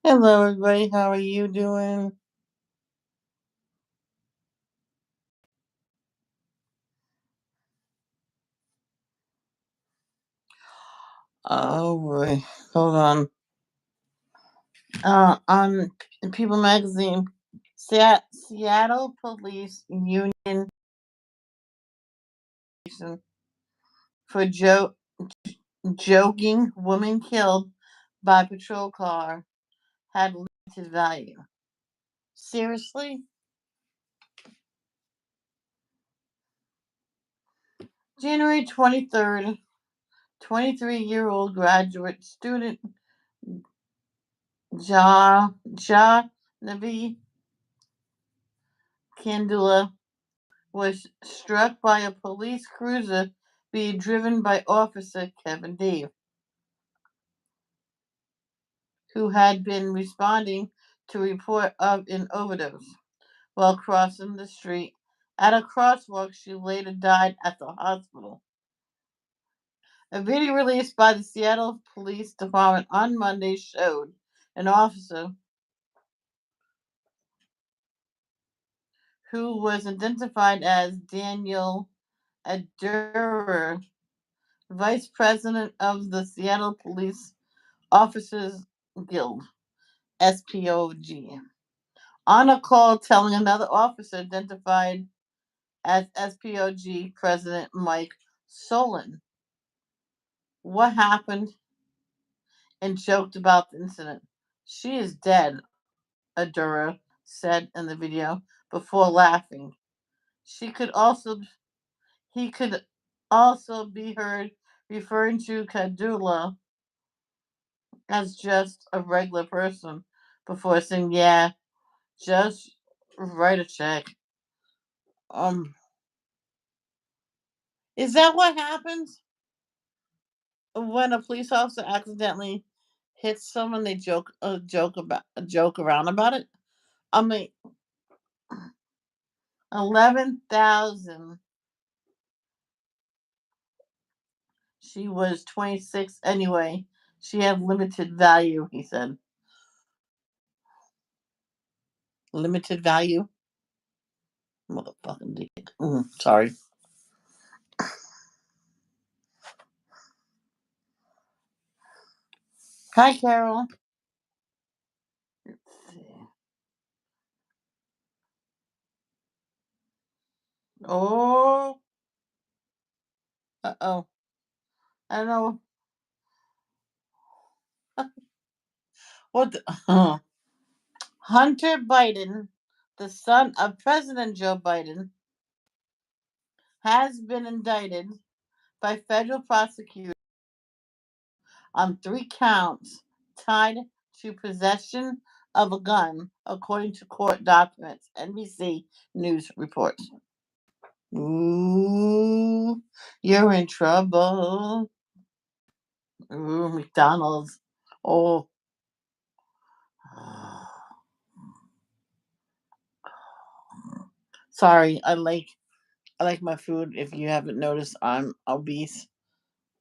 Hello, everybody. How are you doing? Oh boy, hold on. On People Magazine, Seattle Police Union for jogging woman killed by patrol car had limited value. Seriously? January 23rd, 23-year-old graduate student Navi Kandula was struck by a police cruiser being driven by Officer Kevin Dave, who had been responding to a report of an overdose while crossing the street. At a crosswalk, she later died at the hospital. A video released by the Seattle Police Department on Monday showed an officer who was identified as Daniel Adurer, vice president of the Seattle Police Officers Guild, SPOG, on a call telling another officer identified as SPOG President Mike Solon what happened and joked about the incident. She is dead, Adura said in the video before laughing. She could also He could also be heard referring to Kadula as just a regular person before saying, "Yeah, just write a check." Um, is that what happens when a police officer accidentally hits someone? They joke around about it. I mean, 11,000. She was 26 anyway. She had limited value. He said, limited value. Motherfucking dick. Sorry. Hi, Carol. Let's see. Oh, uh-oh. I don't know what. Hunter Biden, the son of President Joe Biden, has been indicted by federal prosecutors on three counts tied to possession of a gun, according to court documents. NBC News reports. Ooh, you're in trouble. Ooh, McDonald's. Oh. Sorry, I like my food. If you haven't noticed, I'm obese.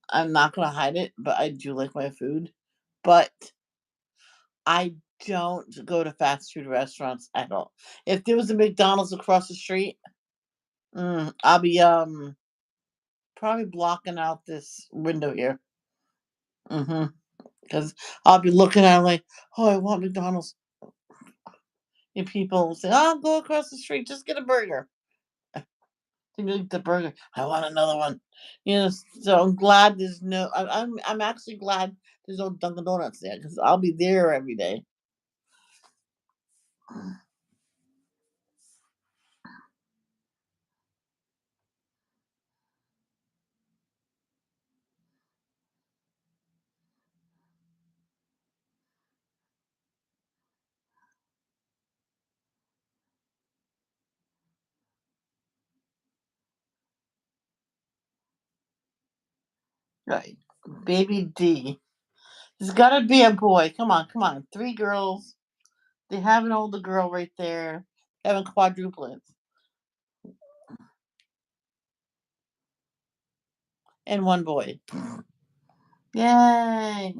I'm not gonna hide it, but I do like my food. But I don't go to fast food restaurants at all. If there was a McDonald's across the street, I'll be probably blocking out this window here. Because I'll be looking at it like, oh, I want McDonald's. And people say, oh, go across the street, just get a burger. The burger. I want another one. So I'm glad there's no. I'm actually glad there's no Dunkin' Donuts there because I'll be there every day. Right, baby D. There's gotta be a boy. Come on, come on. Three girls. They have an older girl right there. Having quadruplets and one boy. Yay!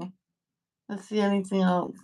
Let's see anything else.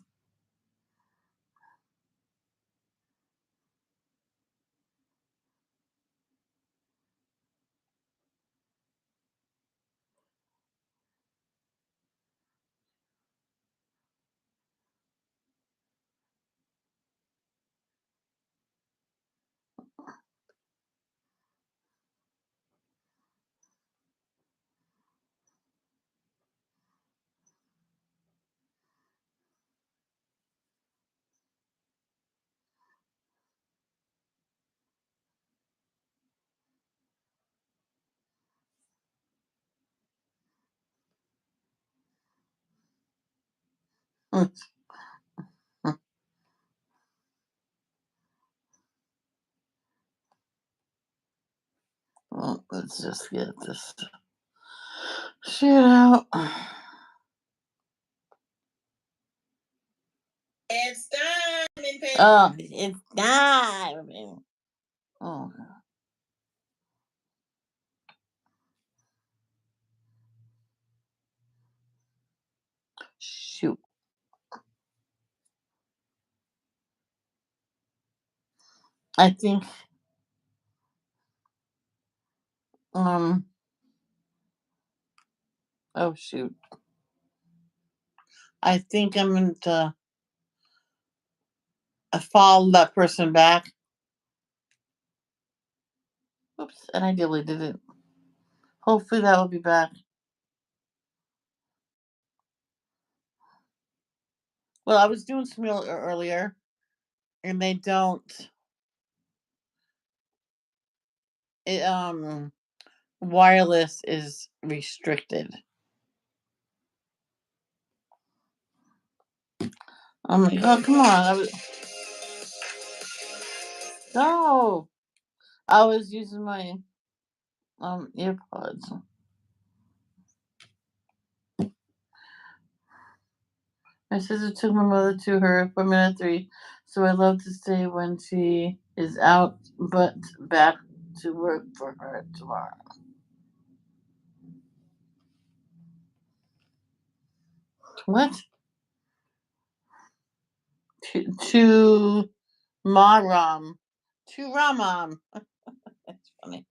Well, let's just get this shit out. It's time. Oh, it's time. Oh, shoot. I think, um, oh, shoot. I think I'm going to follow that person back. Oops, and I deleted it. Hopefully that will be back. Well, I was doing some earlier, and they don't. It wireless is restricted. I'm like, oh come on! No, I was using my earpods. My sister took my mother to her appointment at 3, so I love to stay when she is out, but back to work for her tomorrow. What? To Maram. To Ramam. That's funny.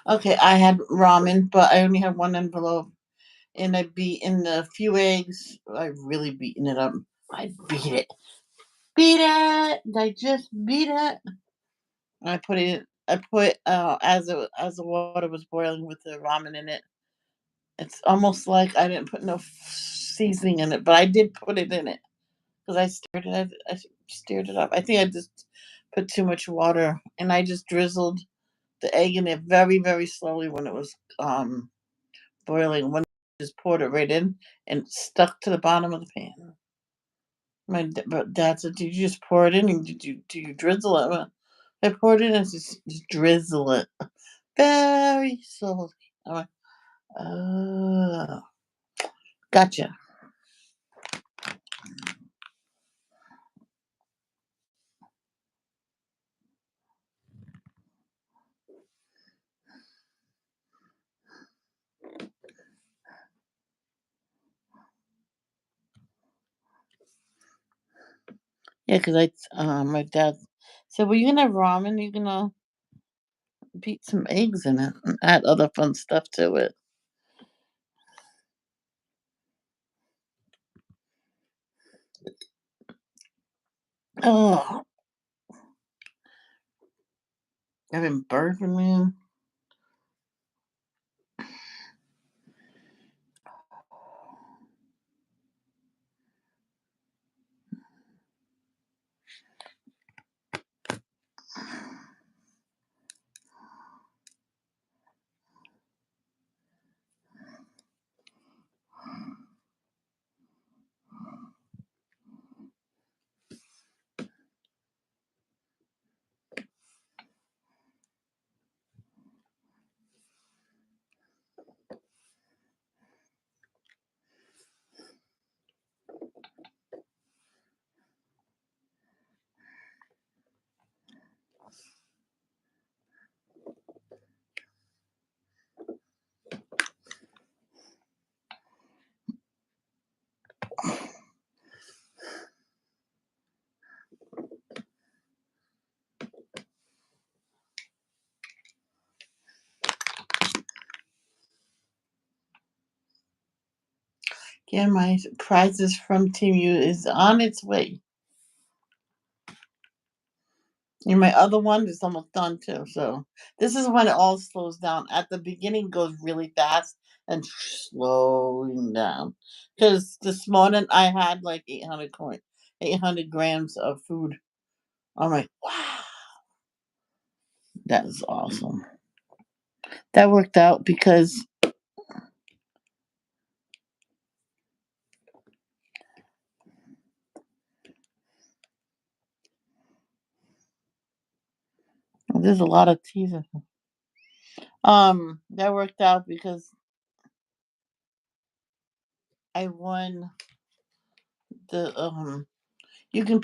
Okay, I had ramen, but I only had one envelope, and I beat in a few eggs. I really beaten it up. I beat it, beat it. I just beat it. I put it. I put as the water was boiling with the ramen in it. It's almost like I didn't put no seasoning in it, but I did put it in it because I stirred it. I stirred it up. I think I just put too much water, and I just drizzled the egg in it very, very slowly when it was boiling. When I just poured it right in and it stuck to the bottom of the pan. But dad said, "Did you just pour it in? And do you drizzle it?" I poured it in and just drizzle it very slowly. I'm like, oh, gotcha. Yeah, because my dad said, "Well, you're gonna have ramen. You're gonna beat some eggs in it and add other fun stuff to it." Oh, I've been burping, man. Yeah, my prizes from Team U is on its way. And my other one is almost done too. So this is when it all slows down. At the beginning, it goes really fast and slowing down. Because this morning I had like 800 grams of food. I'm like, wow, that is awesome. That worked out because there's a lot of teas. That worked out because I won the you can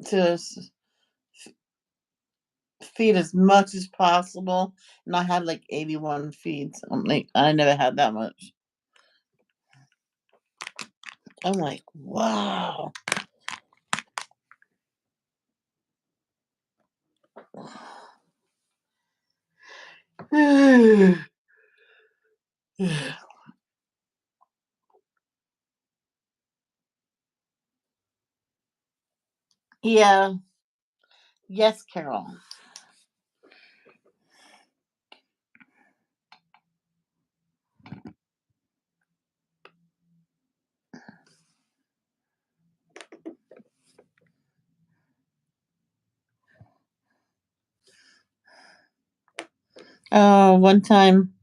to feed as much as possible, and I had like 81 feeds. I'm like, I never had that much. I'm like, wow. Yeah. Yes, Carol. One time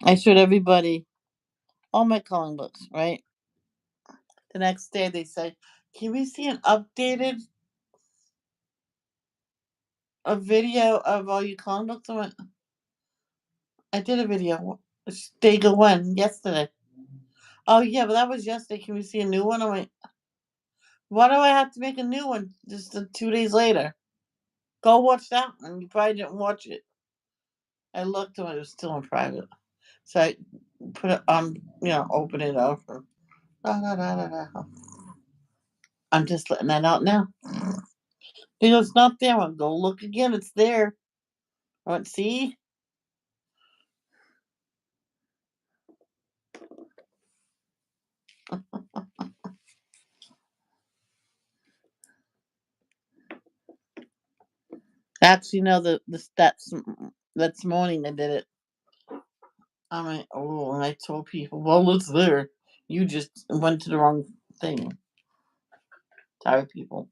I showed everybody all my coloring books, right? The next day they said, can we see an updated a video of all your coloring books? I went, I did a video. They go when? Yesterday. Oh yeah, but that was yesterday. Can we see a new one? I'm like, why do I have to make a new one just 2 days later? Go watch that one. You probably didn't watch it. I looked and it was still in private. So I put it on, open it up. Da, da, da, da, da. I'm just letting that out now. Because it's not there. I'll go look again. It's there. I went, see? Actually, no, that's morning I did it. I'm like, oh, and I told people, well, it's there. You just went to the wrong thing. Sorry, people.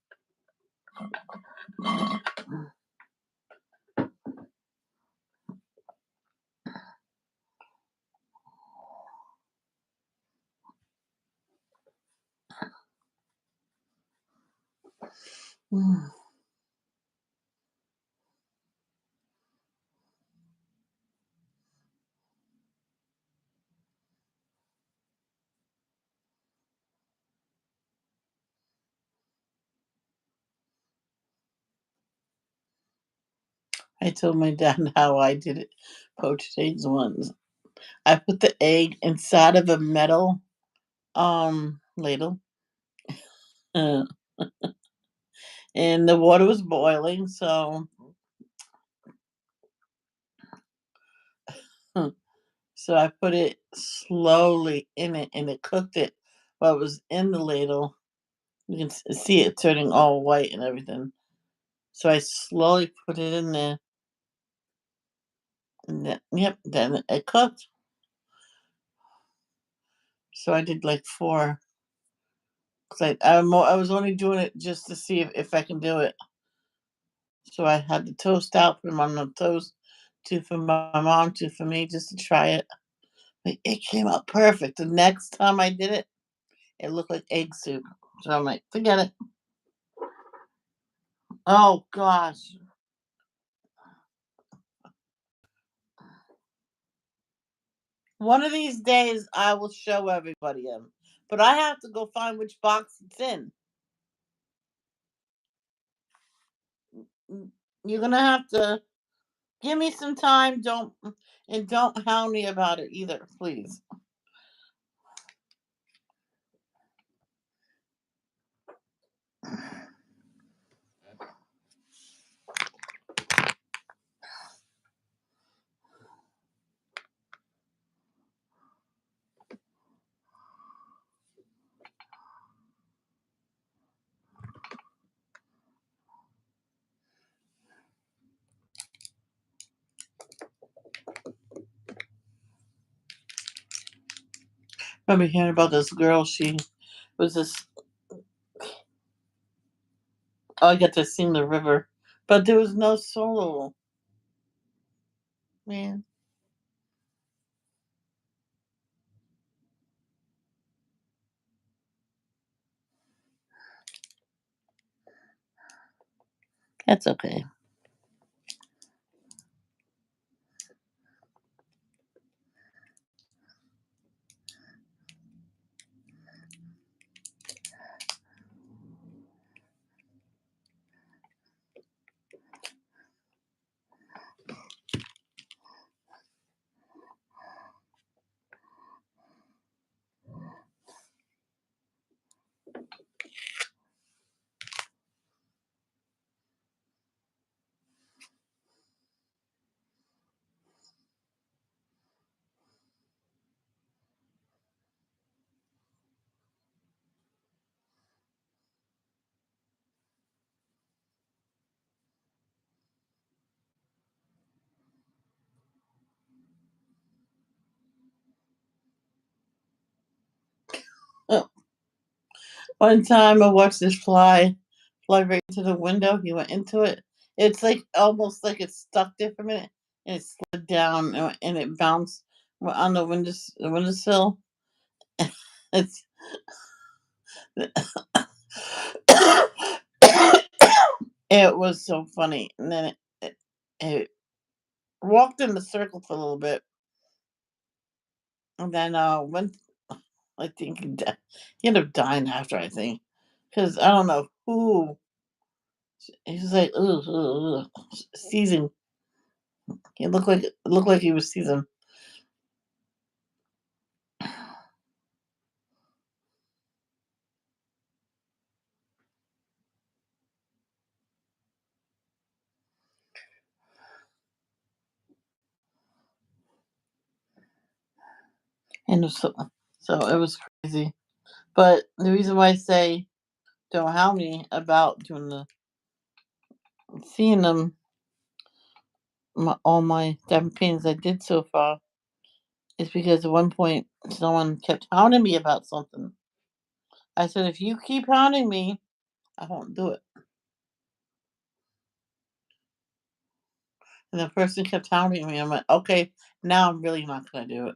I told my dad how I did it. Poached eggs ones. I put the egg inside of a metal ladle. Uh, and the water was boiling, so I put it slowly in it and it cooked it while it was in the ladle. You can see it turning all white and everything. So I slowly put it in there, and then it cooked. So I did like four. Cause I was only doing it just to see if I can do it. So I had the toast out, put them on the toast, two for my mom, two for me, just to try it. But it came out perfect. The next time I did it, it looked like egg soup. So I'm like, forget it. Oh gosh. One of these days I will show everybody them. But I have to go find which box it's in. You're gonna have to give me some time. Don't hound me about it either, please. remember hearing about this girl. She was this. Oh, I got to sing the river, but there was no solo. Man, that's okay. One time I watched this fly right into the window. He went into it. It's like almost like it stuck there for a minute, and it slid down and it bounced on the windowsill. It's it was so funny. And then it walked in the circle for a little bit, and then went. I think he ended up dying after. I think because I don't know who. He was like, ugh, ugh, ugh, seizing. It looked like he was seizing. And so it was crazy. But the reason why I say don't hound me about doing the seeing them all my different paintings I did so far is because at one point someone kept hounding me about something. I said, if you keep hounding me, I won't do it. And the person kept hounding me. I'm like, okay, now I'm really not gonna do it.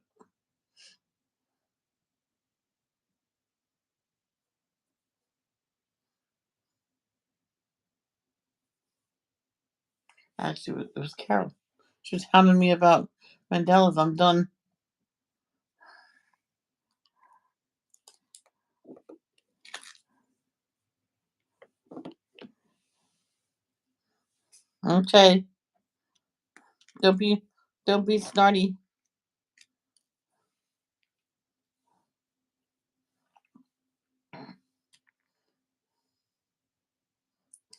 Actually, it was Carol. She was hounding me about Mandela's. I'm done. Okay, don't be, don't be snarty.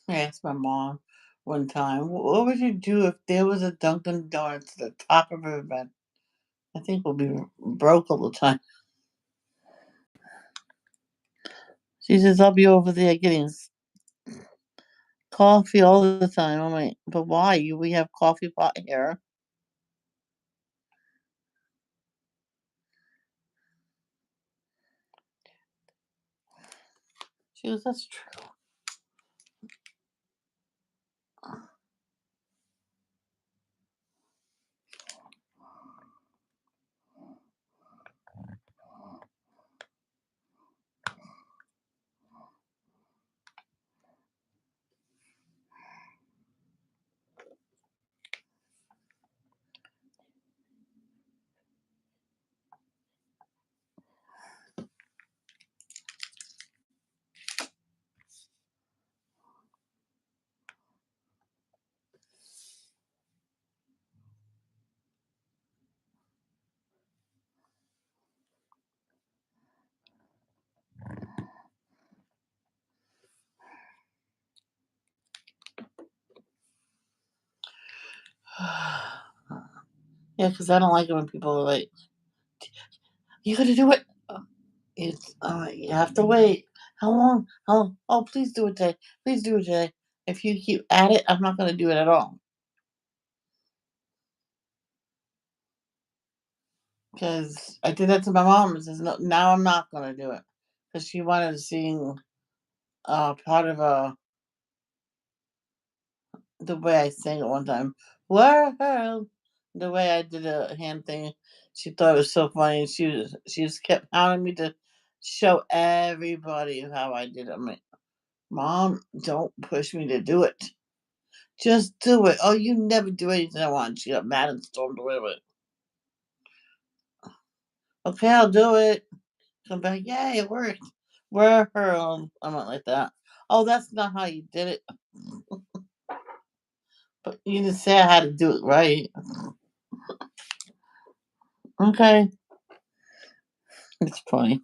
I asked my mom one time, what would you do if there was a Dunkin' Donuts at the top of her bed? I think we'll be broke all the time. She says, I'll be over there getting coffee all the time. I'm like, but why? We have coffee pot here. She goes, that's true. Yeah, because I don't like it when people are like, you gotta do it. It's you have to wait. How long? How long? Oh, please do it today. Please do it today. If you keep at it, I'm not gonna do it at all. Because I did that to my mom. And says no, now I'm not gonna do it because she wanted to sing part of the way I sang it one time. World, the way I did a hand thing. She thought it was so funny. She just kept pounding me to show everybody how I did it. I'm like, Mom, don't push me to do it. Just do it. Oh, you never do anything I want. She got mad and stormed away with it. Okay, I'll do it. Come back. Yay, it worked. Where her? I went like that. Oh, that's not how you did it. But you didn't say I had to do it right. Okay, it's funny.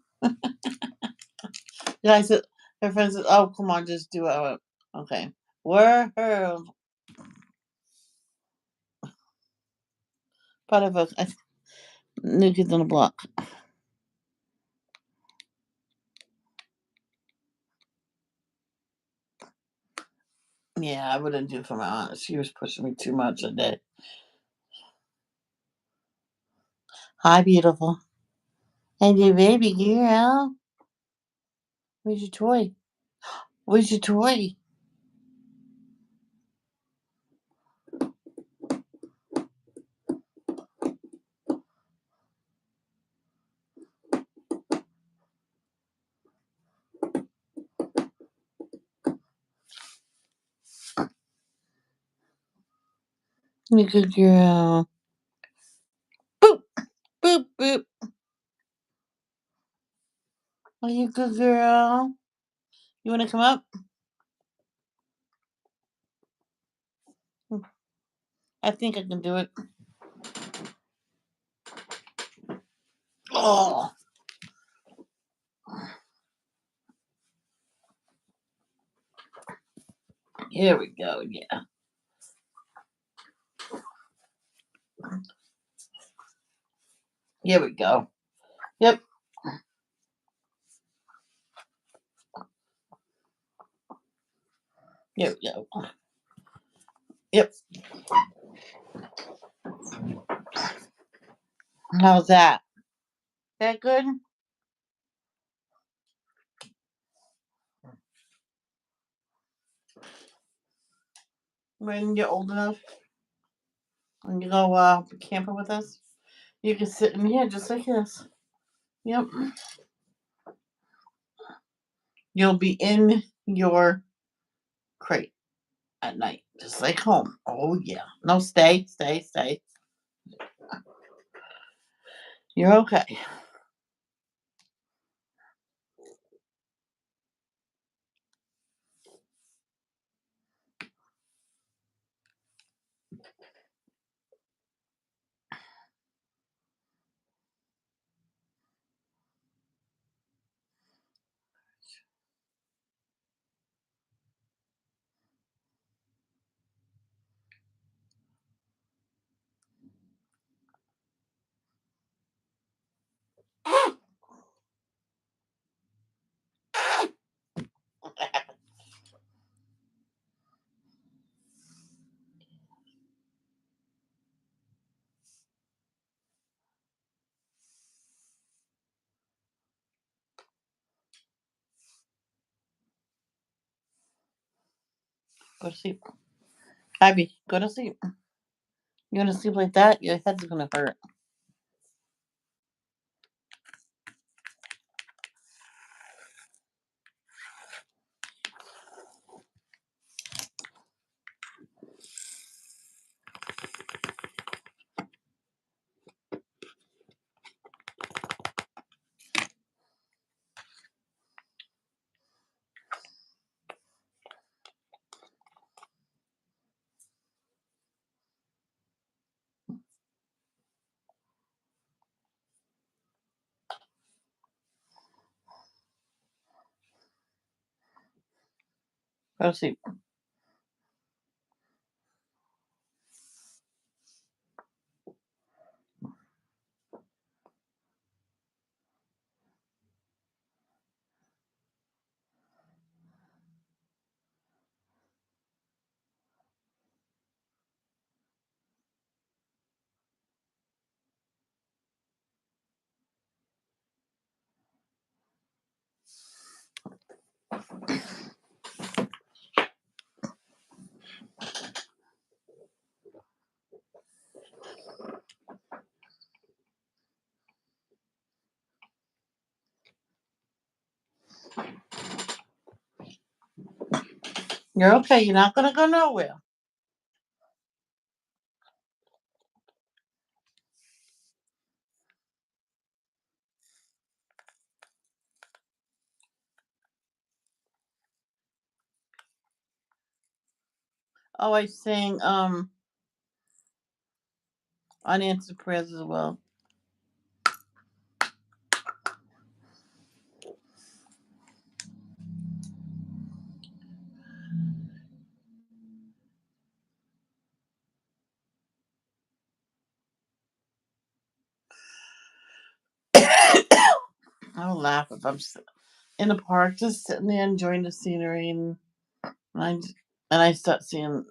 Yeah, I said. Her friend said, "Oh, come on, just do it." I went, okay. Where her? Part of a New Kids on the Block. Yeah, I wouldn't do it for my aunt. She was pushing me too much a day. Hi, beautiful. And your baby girl. Where's your toy? Where's your toy? You good girl. Boop, boop, boop. Are you good girl? You want to come up? I think I can do it. Oh, here we go. Yeah. Here we go. Yep. Here we go. Yep. How's that? That good? When you're old enough and you go camping with us, you can sit in here just like this. Yep. You'll be in your crate at night, just like home. Oh yeah. No, stay, stay, stay. You're okay. Go to sleep. Abby, go to sleep. You're gonna sleep like that, your head's gonna hurt. Go to sleep. You're okay. You're not gonna go nowhere. Oh, I sang unanswered prayers as well. I'll laugh if I'm in a park, just sitting there enjoying the scenery, and I start seeing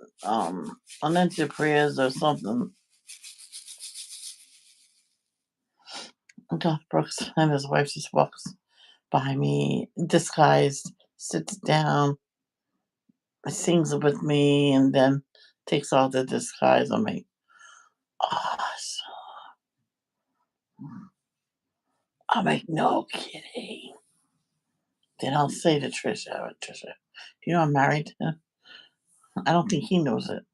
unanswered prayers or something. God, Brooks and his wife just walks by me, disguised, sits down, sings with me, and then takes off the disguise. I'm like, awesome. I'm like, no kidding. Then I'll say to Trisha, Trisha, do you know I'm married to him? I don't think he knows it.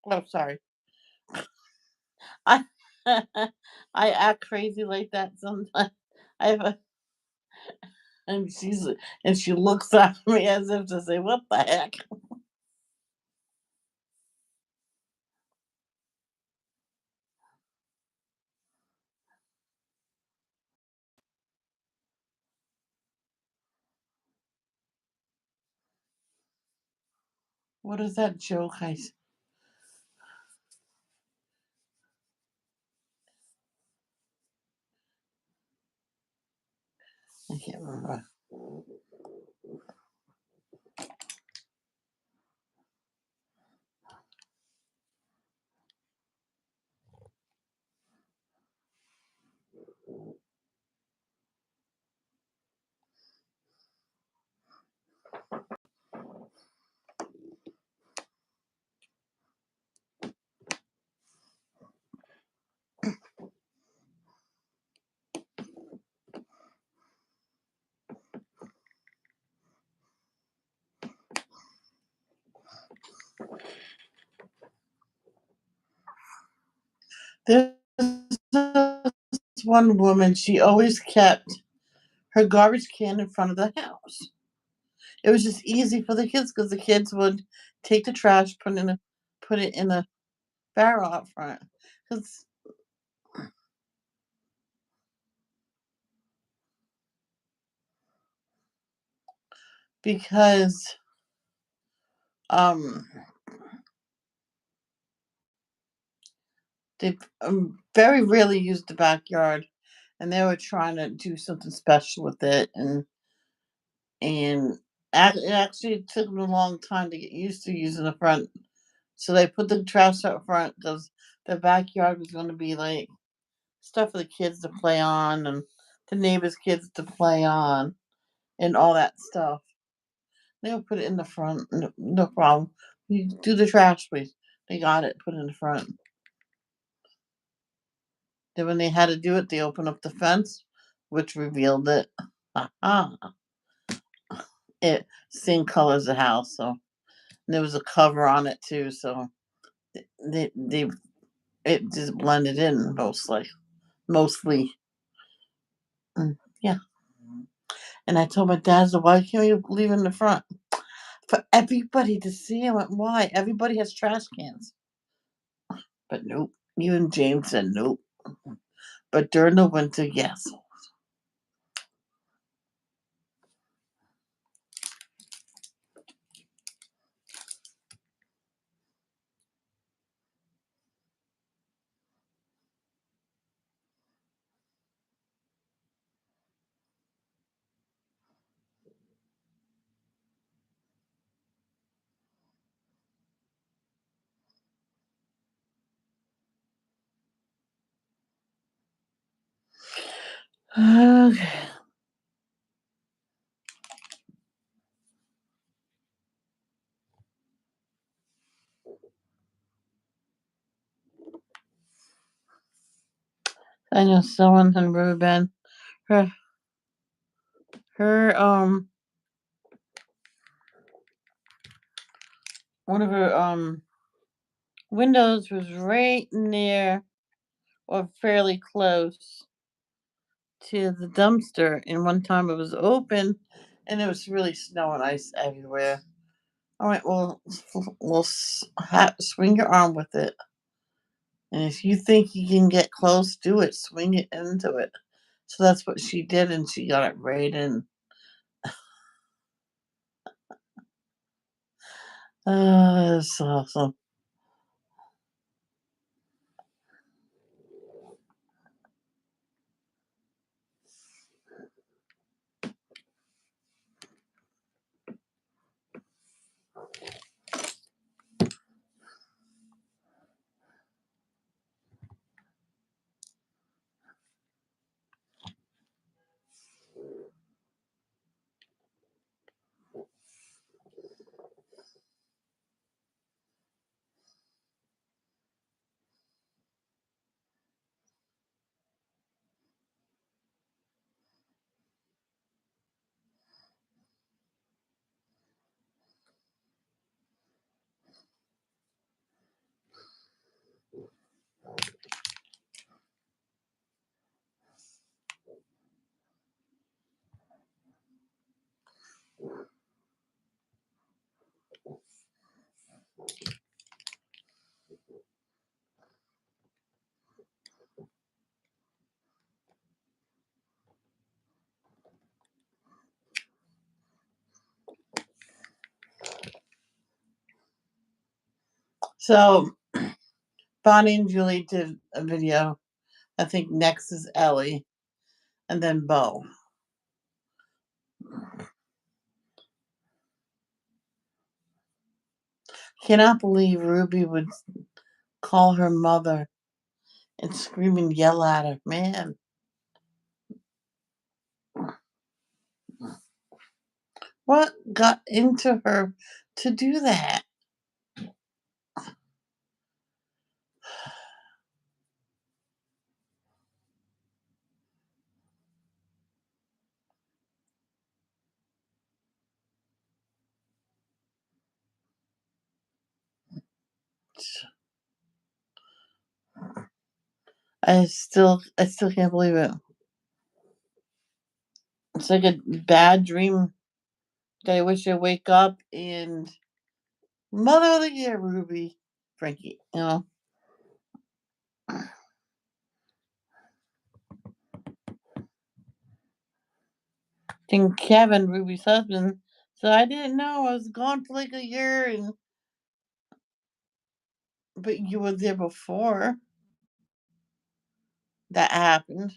Oh, sorry. I I act crazy like that sometimes. I have a, and she looks at me as if to say, "What the heck? What is that joke?" I can't remember. There's this one woman. She always kept her garbage can in front of the house. It was just easy for the kids because the kids would take the trash, put it in a barrel out front. 'Cause- Because um they very rarely used the backyard, and they were trying to do something special with it, and it actually took them a long time to get used to using the front. So they put the trash out front because the backyard was going to be like stuff for the kids to play on and the neighbors' kids to play on and all that stuff. They would put it in the front, no, no problem. You do the trash, please. They got it, put it in the front. Then when they had to do it, they opened up the fence, which revealed it. Ah, it same color as the house, so and there was a cover on it too, so they it just blended in mostly. Yeah. And I told my dad, so why can't you leave it in the front for everybody to see? I went, why? Everybody has trash cans, but nope. You and James said nope. But during the winter, yes. Okay. I know someone in Riverbend. Her her one of her windows was right near or fairly close to the dumpster, and one time it was open and it was really snow and ice everywhere. All right, well, swing your arm with it, and if you think you can get close, do it. Swing it into it. So that's what she did, and she got it right in. Oh, that's awesome. So Bonnie and Julie did a video. I think next is Ellie, and then Bo. Cannot believe Ruby would call her mother and scream and yell at her. Man, what got into her to do that? I still can't believe it. It's like a bad dream that I wish I wake up and mother of the year, Ruby, Frankie. And Kevin, Ruby's husband, so I didn't know I was gone for like a year, and but you were there before that happened.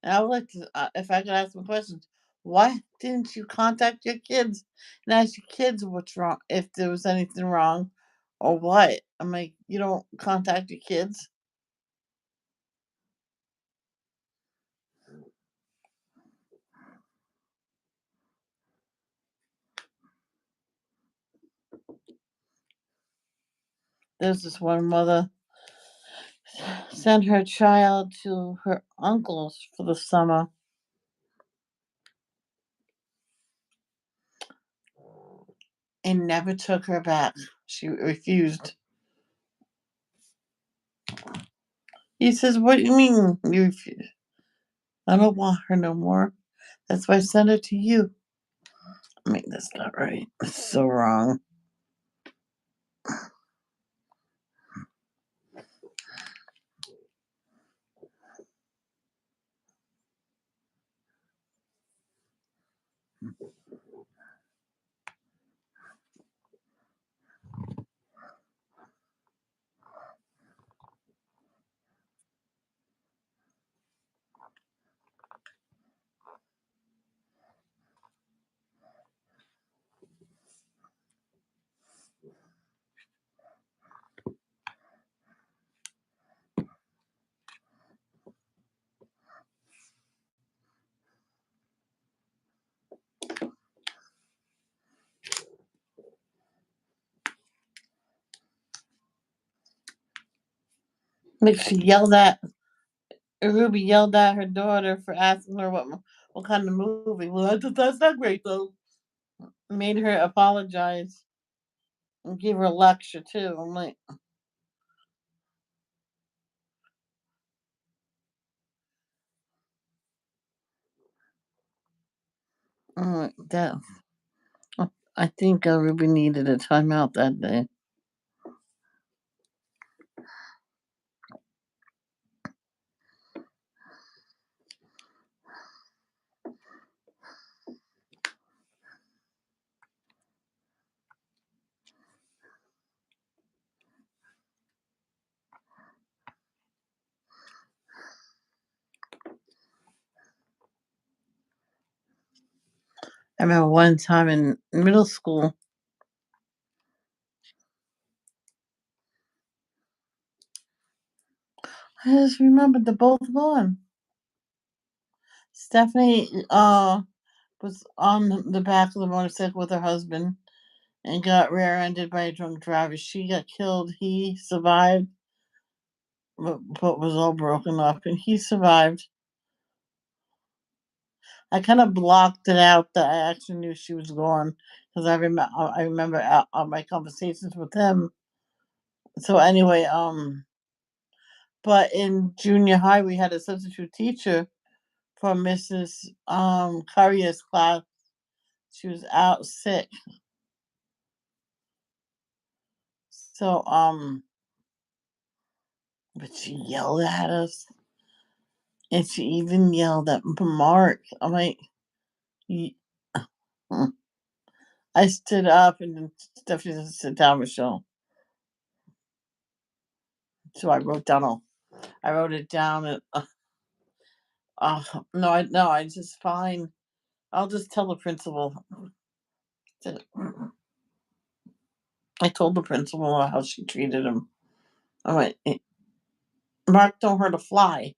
And I would like to, if I could ask some questions. Why didn't you contact your kids and ask your kids what's wrong, if there was anything wrong, or what? I'm like, you don't contact your kids. There's this one mother sent her child to her uncle's for the summer and never took her back. She refused. He says, "What do you mean you refuse? I don't want her no more. That's why I sent her to you." I mean, that's not right. It's so wrong. Like she yelled at Ruby yelled at her daughter for asking her what kind of movie. Well, that's not great though. Made her apologize and give her a lecture too. I'm like, that. I think Ruby needed a timeout that day. I remember one time in middle school. I just remembered they're both gone. Stephanie was on the back of the motorcycle with her husband and got rear-ended by a drunk driver. She got killed. He survived, but was all broken up, and he survived. I kind of blocked it out that I actually knew she was gone because I remember my conversations with him. So anyway, but in junior high we had a substitute teacher for Mrs. Currier's class. She was out sick, so but she yelled at us, and she even yelled at Mark. I'm like, "Ye- I stood up, and then Stephanie said, "Sit down, Michelle." So I wrote it down, and no, I just fine. I'll just tell the principal. That- I told the principal how she treated him. I went, Mark told her to fly.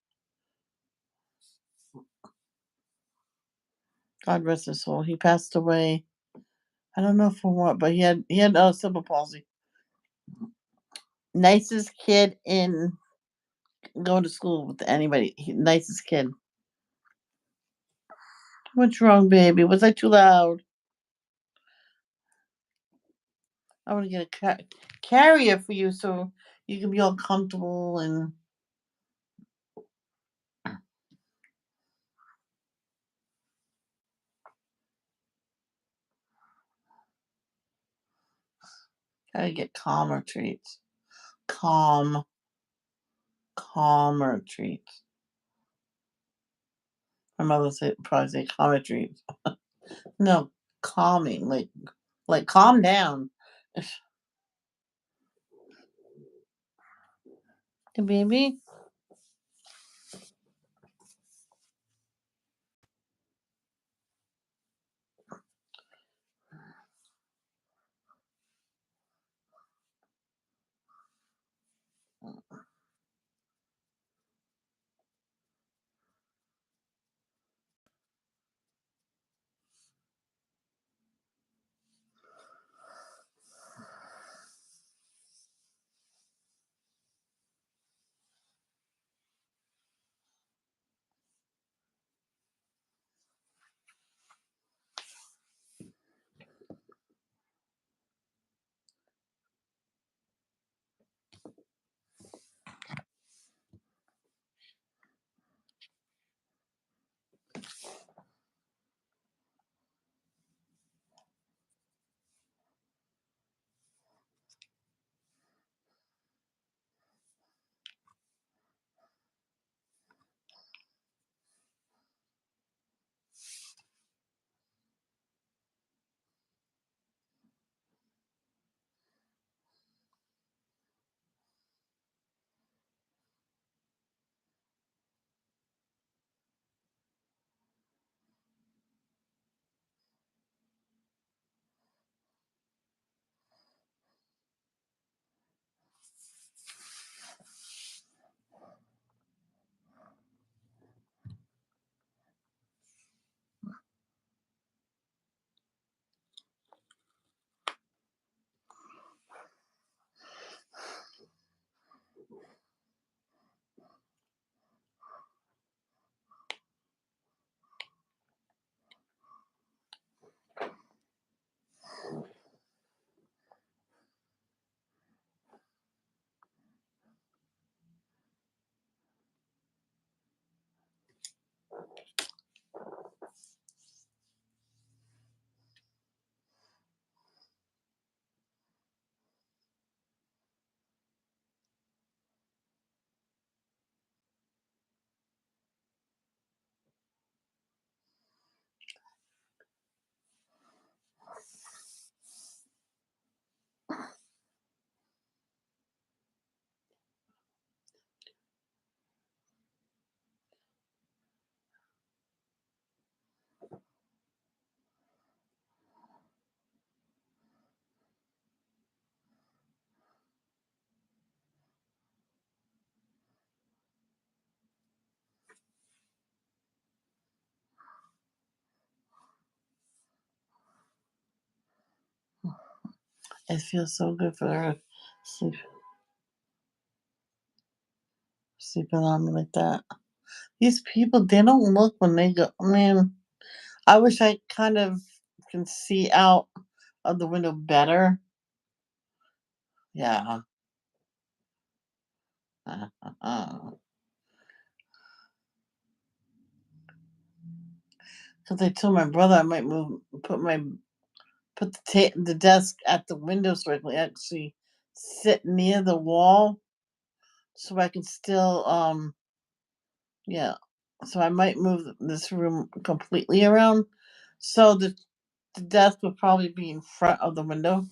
God rest his soul. He passed away. I don't know for what, but he had cerebral palsy. Nicest kid in going to school with anybody. Nicest kid. What's wrong, baby? Was I too loud? I want to get a carrier for you so you can be all comfortable and gotta get calmer treats. Calm, calmer treats. My mother said probably say calmer treats. No, calming, like calm down. The baby. It feels so good for her to sleeping on me like that. These people, they don't look when they go. Man, I wish I kind of can see out of the window better. Yeah. Because I told my brother I might put the desk at the window so I can actually sit near the wall, so I can still yeah. So I might move this room completely around, so the desk would probably be in front of the window.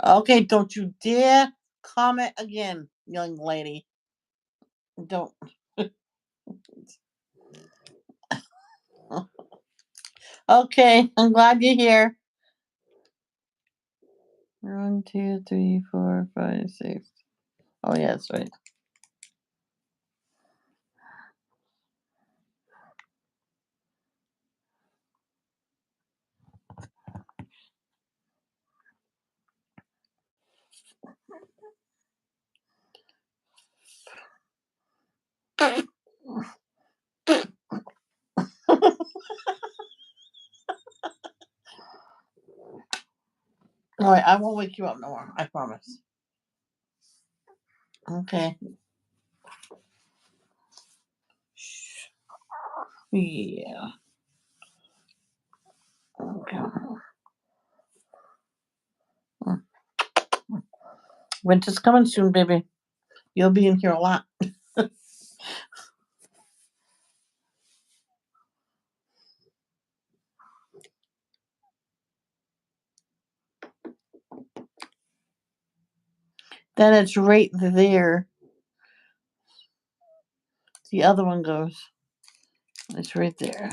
Okay, don't you dare comment again, young lady. Don't. Okay, I'm glad you're here. 1, 2, 3, 4, 5, 6. Oh yeah, that's right. All right, I won't wake you up no more. I promise. Okay. Yeah. Okay. Winter's coming soon, baby. You'll be in here a lot. Then it's right there. The other one goes. It's right there.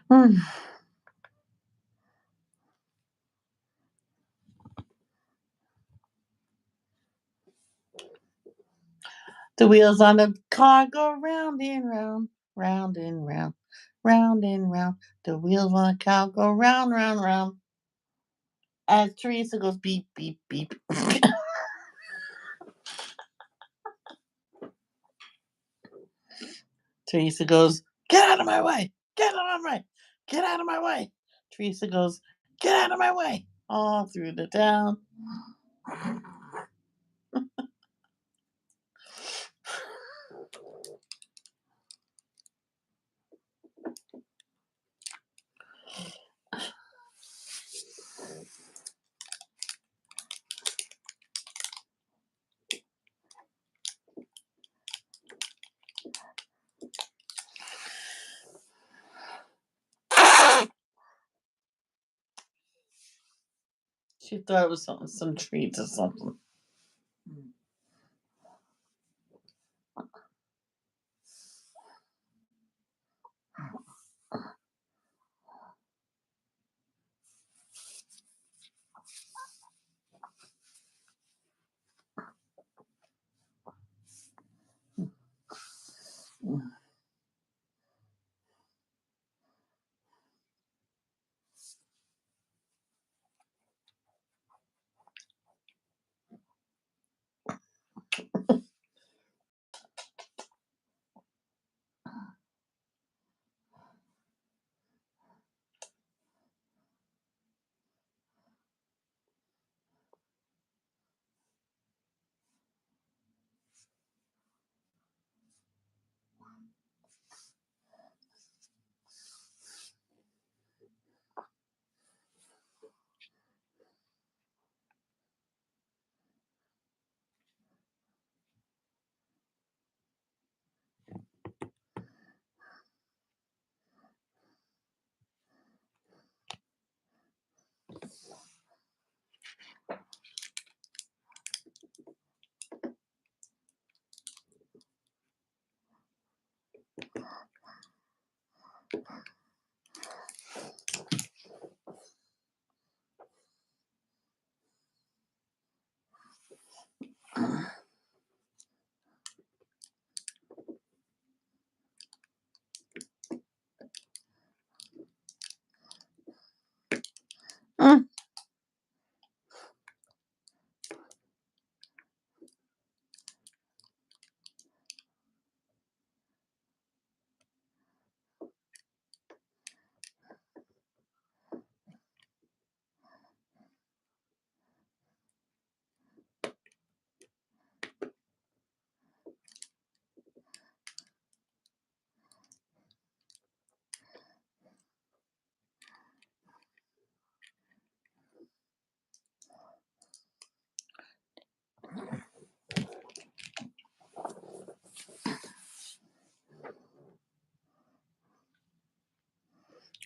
Hmm. The wheels on the car go round and round, round and round, round and round. The wheels on the car go round, round, round. As Teresa goes beep, beep, beep. Teresa goes, get out of my way! Get out of my way! Get out of my way! Teresa goes, get out of my way! All through the town. She thought it was some treats or something.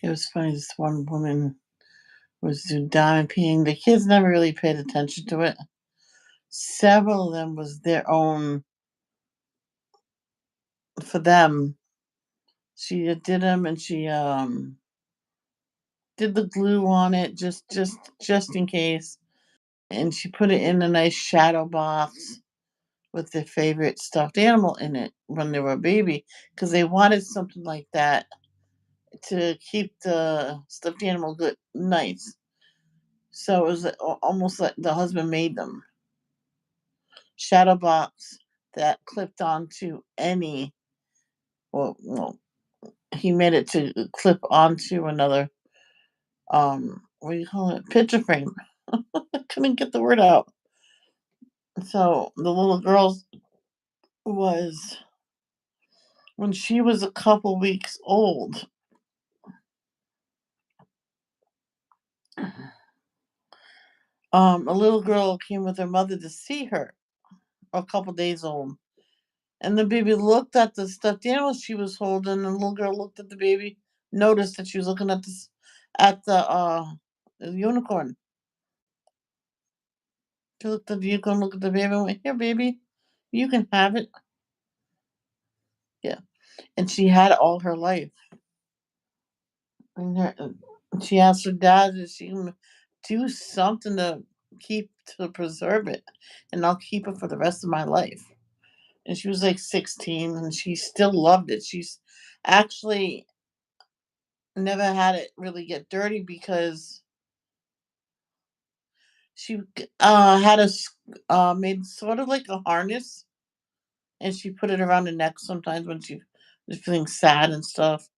It was funny. This one woman was doing diamond peeing. The kids never really paid attention to it. Several of them was their own for them. She did them, and she did the glue on it just in case, and she put it in a nice shadow box with their favorite stuffed animal in it when they were a baby because they wanted something like that to keep the stuffed animal good nice. So it was almost like the husband made them shadow box that clipped onto any. Well, he made it to clip onto another. What do you call it? Picture frame. I couldn't get the word out. So the little girl was when she was a couple weeks old. A little girl came with her mother to see her, a couple days old. And the baby looked at the stuffed animal she was holding, and the little girl looked at the baby, noticed that she was looking at this at the unicorn. She looked at the unicorn, looked at the baby, and went, "Here, baby, you can have it." Yeah, and she had it all her life. And she asked her dad if she can do something to preserve it, and I'll keep it for the rest of my life. And she was like 16, and she still loved it. She's actually never had it really get dirty because she had made sort of like a harness, and she put it around her neck sometimes when she was feeling sad and stuff.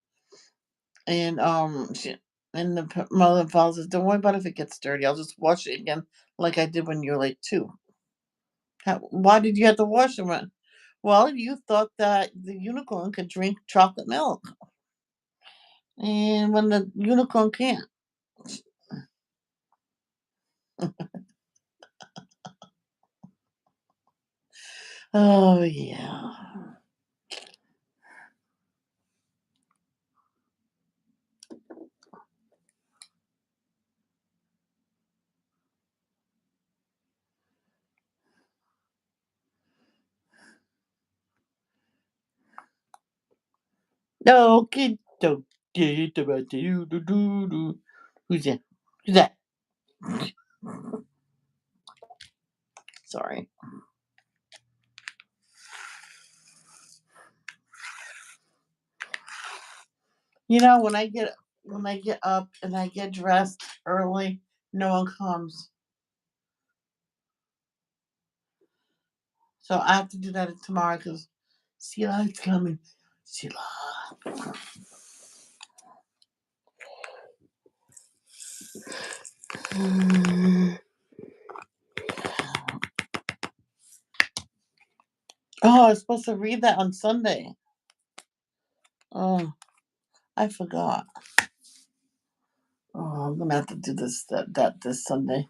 And mother and father says, "Don't worry about if it gets dirty. I'll just wash it again, like I did when you were like 2." Why did you have to wash it? Well, you thought that the unicorn could drink chocolate milk, and when the unicorn can't. Oh yeah. No kid don't get about do. Who's that? Who's that? Sorry. You know, when I get up and I get dressed early, no one comes. So I have to do that tomorrow because Sheila is coming. Sheila. Oh, I was supposed to read that on Sunday. Oh, I forgot. Oh, I'm gonna have to do that this Sunday.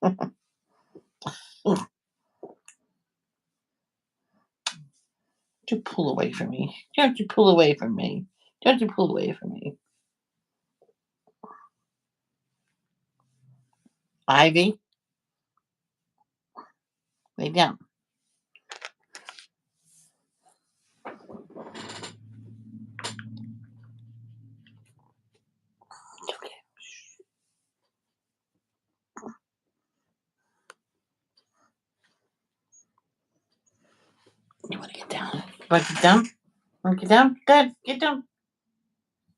Don't you pull away from me? Don't you pull away from me? Don't you pull away from me? Ivy, lay down. Okay. You want to get down? You want to get down? Want to get down? Good. Get down.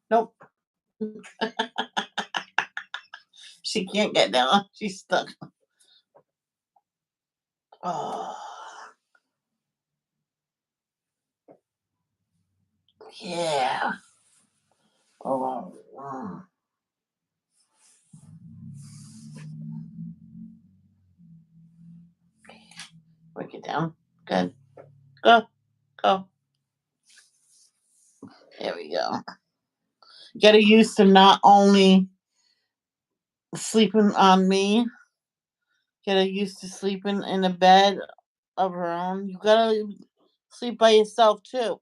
Nope. She can't get down. She's stuck. Oh, yeah. Oh, break it down. Good. Go. Go. There we go. Get used to not only sleeping on me, get her used to sleeping in a bed of her own. You gotta Sleep by yourself too.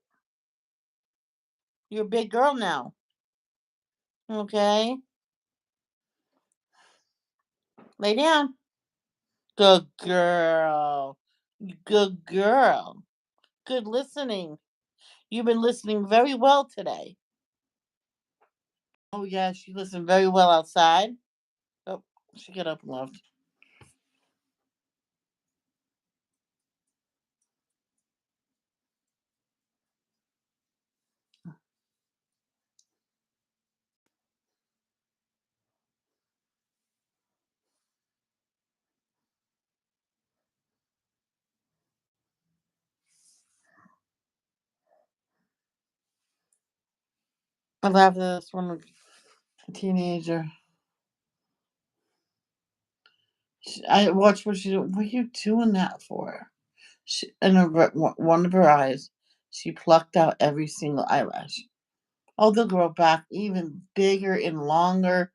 You're a big girl now. Okay? Lay down. Good girl. Good girl. Good listening. You've been listening very well today. Oh, yeah, she listened very well outside. Oh, she got up and left. I laughed at this one teenager. I watched what she. What are you doing that for? In one of her eyes, she plucked out every single eyelash. Oh, they'll grow back even bigger and longer.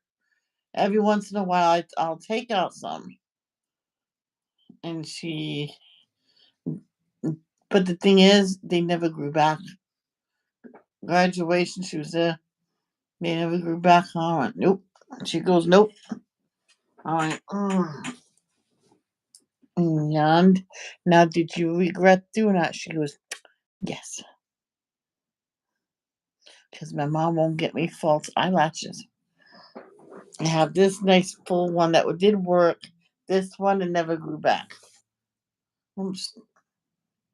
Every once in a while, I'll take out some, and she. But the thing is, they never grew back. Graduation, she was there. They never grew back. I went, nope. She goes, nope. I went, And now, did you regret doing that? She goes, yes, because my mom won't get me false eyelashes. I have this nice full one that did work. This one that never grew back. I'm just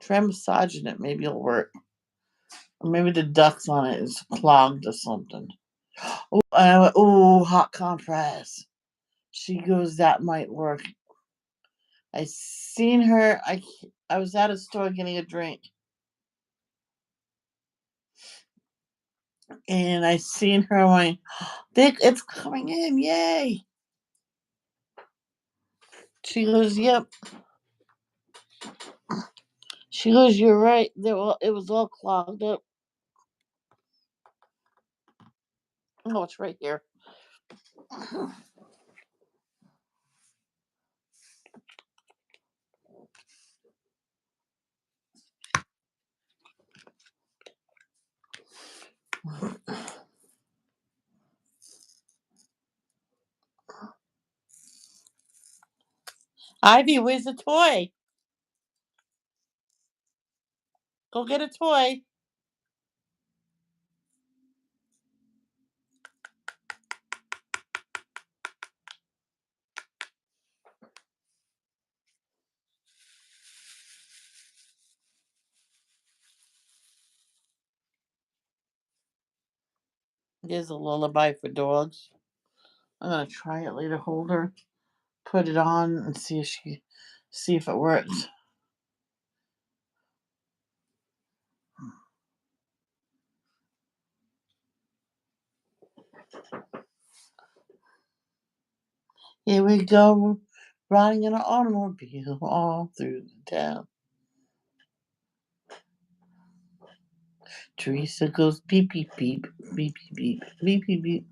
try massaging it. Maybe it'll work. Or maybe the ducts on it is clogged or something. Oh, and I went, oh, hot compress. She goes, that might work. I seen her. I was at a store getting a drink, and I seen her. I went, it's coming in! Yay! She goes, yep. She goes, you're right. It was all clogged up. Oh, it's right here. Ivy, where's the toy? Go get a toy. There's a lullaby for dogs. I'm gonna try it later. Hold her, put it on, and see if it works. Here we go, riding in an automobile all through the town. Teresa goes beep beep beep beep beep beep beep beep beep.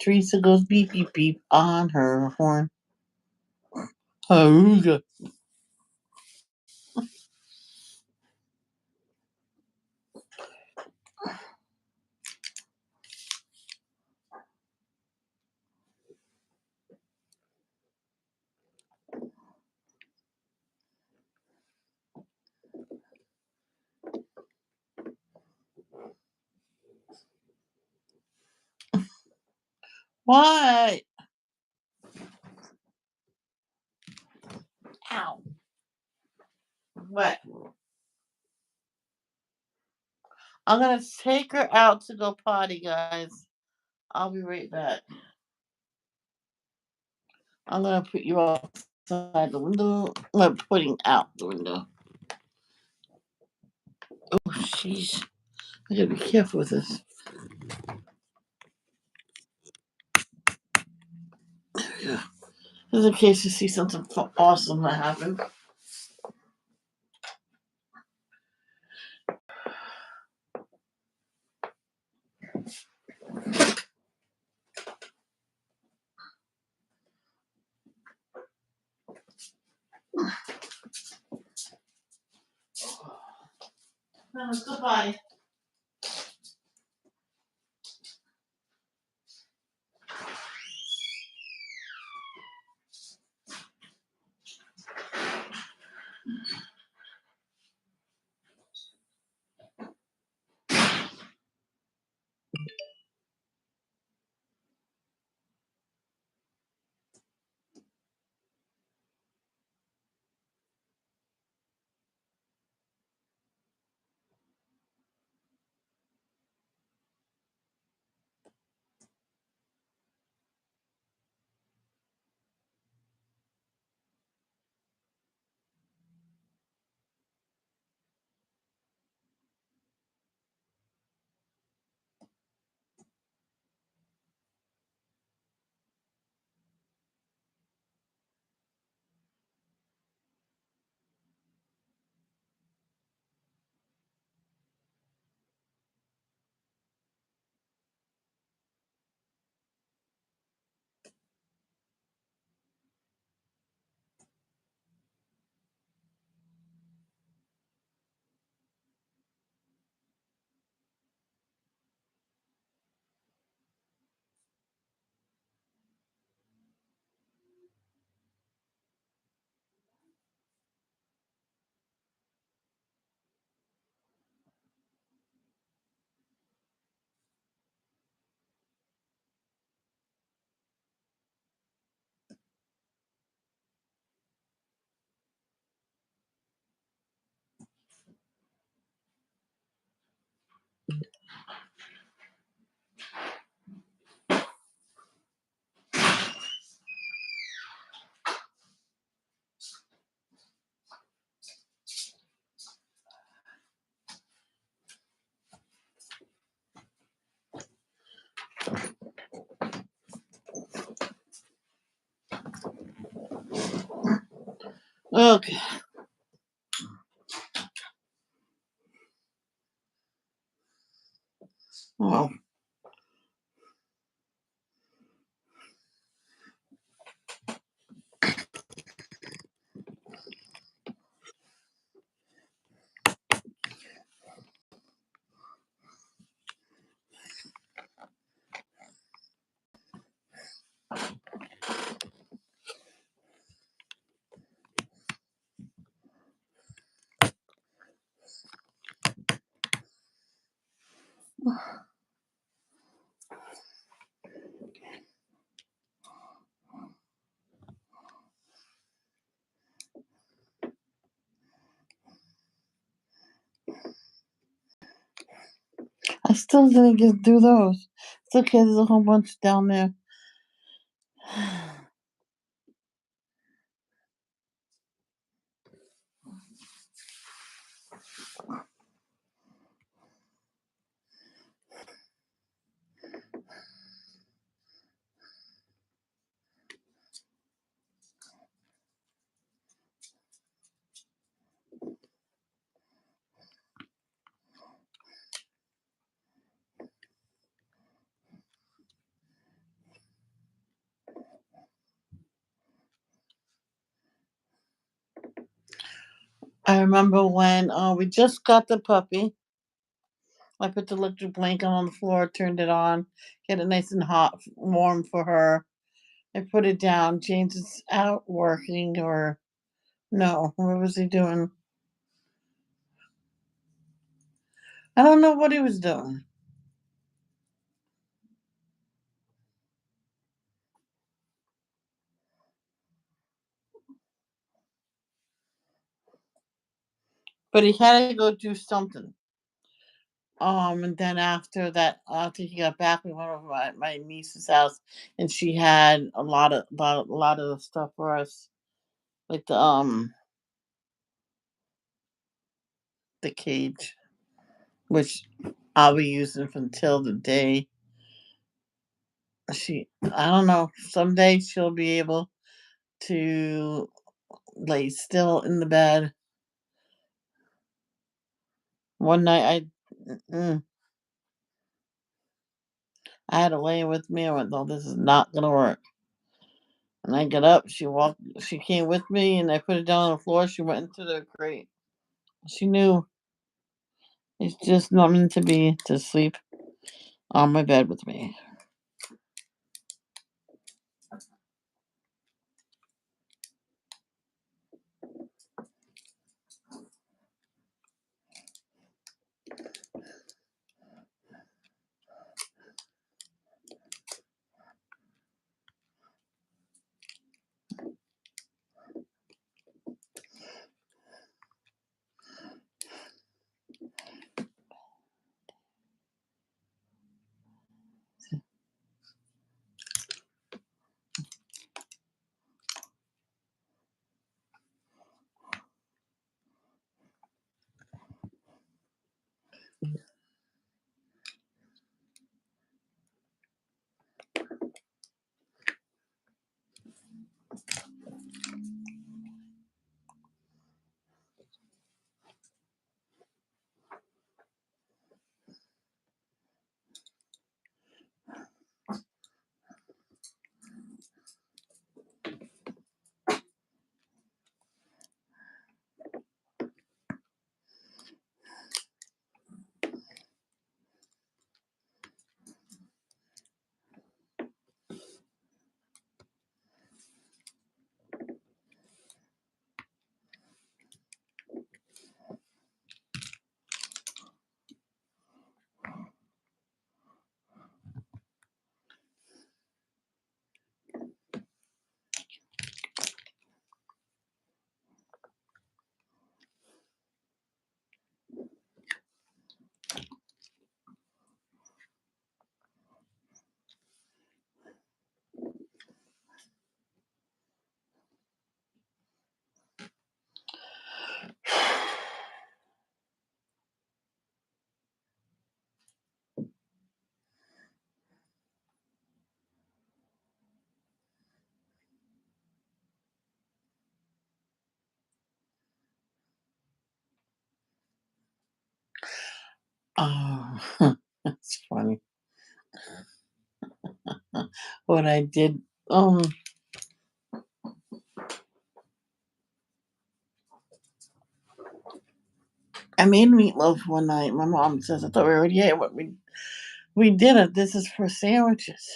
Teresa goes beep beep beep on her horn. Hooga. What? Ow. What? I'm gonna take her out to go potty, guys. I'll be right back. I'm gonna put you outside the window. I'm putting out the window. Oh, jeez. I gotta be careful with this. Yeah. Just in case you see something awesome that happened. Goodbye. Okay. Well, I still didn't get through those. It's okay. There's a whole bunch down there. I remember when we just got the puppy. I put the electric blanket on the floor, turned it on, get it nice and hot, warm for her. I put it down. James is out working, or no, what was he doing? I don't know what he was doing. But he had to go do something. And then after that, after he got back, we went over my niece's house, and she had a lot of the stuff for us, like the cage, which I'll be using until the day I don't know. Someday she'll be able to lay still in the bed. One night I had her laying with me. I went, no, this is not gonna work. And I got up. She came with me, and I put it down on the floor. She went into the crate. She knew. He's just not meant to be to sleep on my bed with me. Oh, that's funny. What I did, I made meatloaf one night. My mom says, I thought we already ate what we didn't. This is for sandwiches.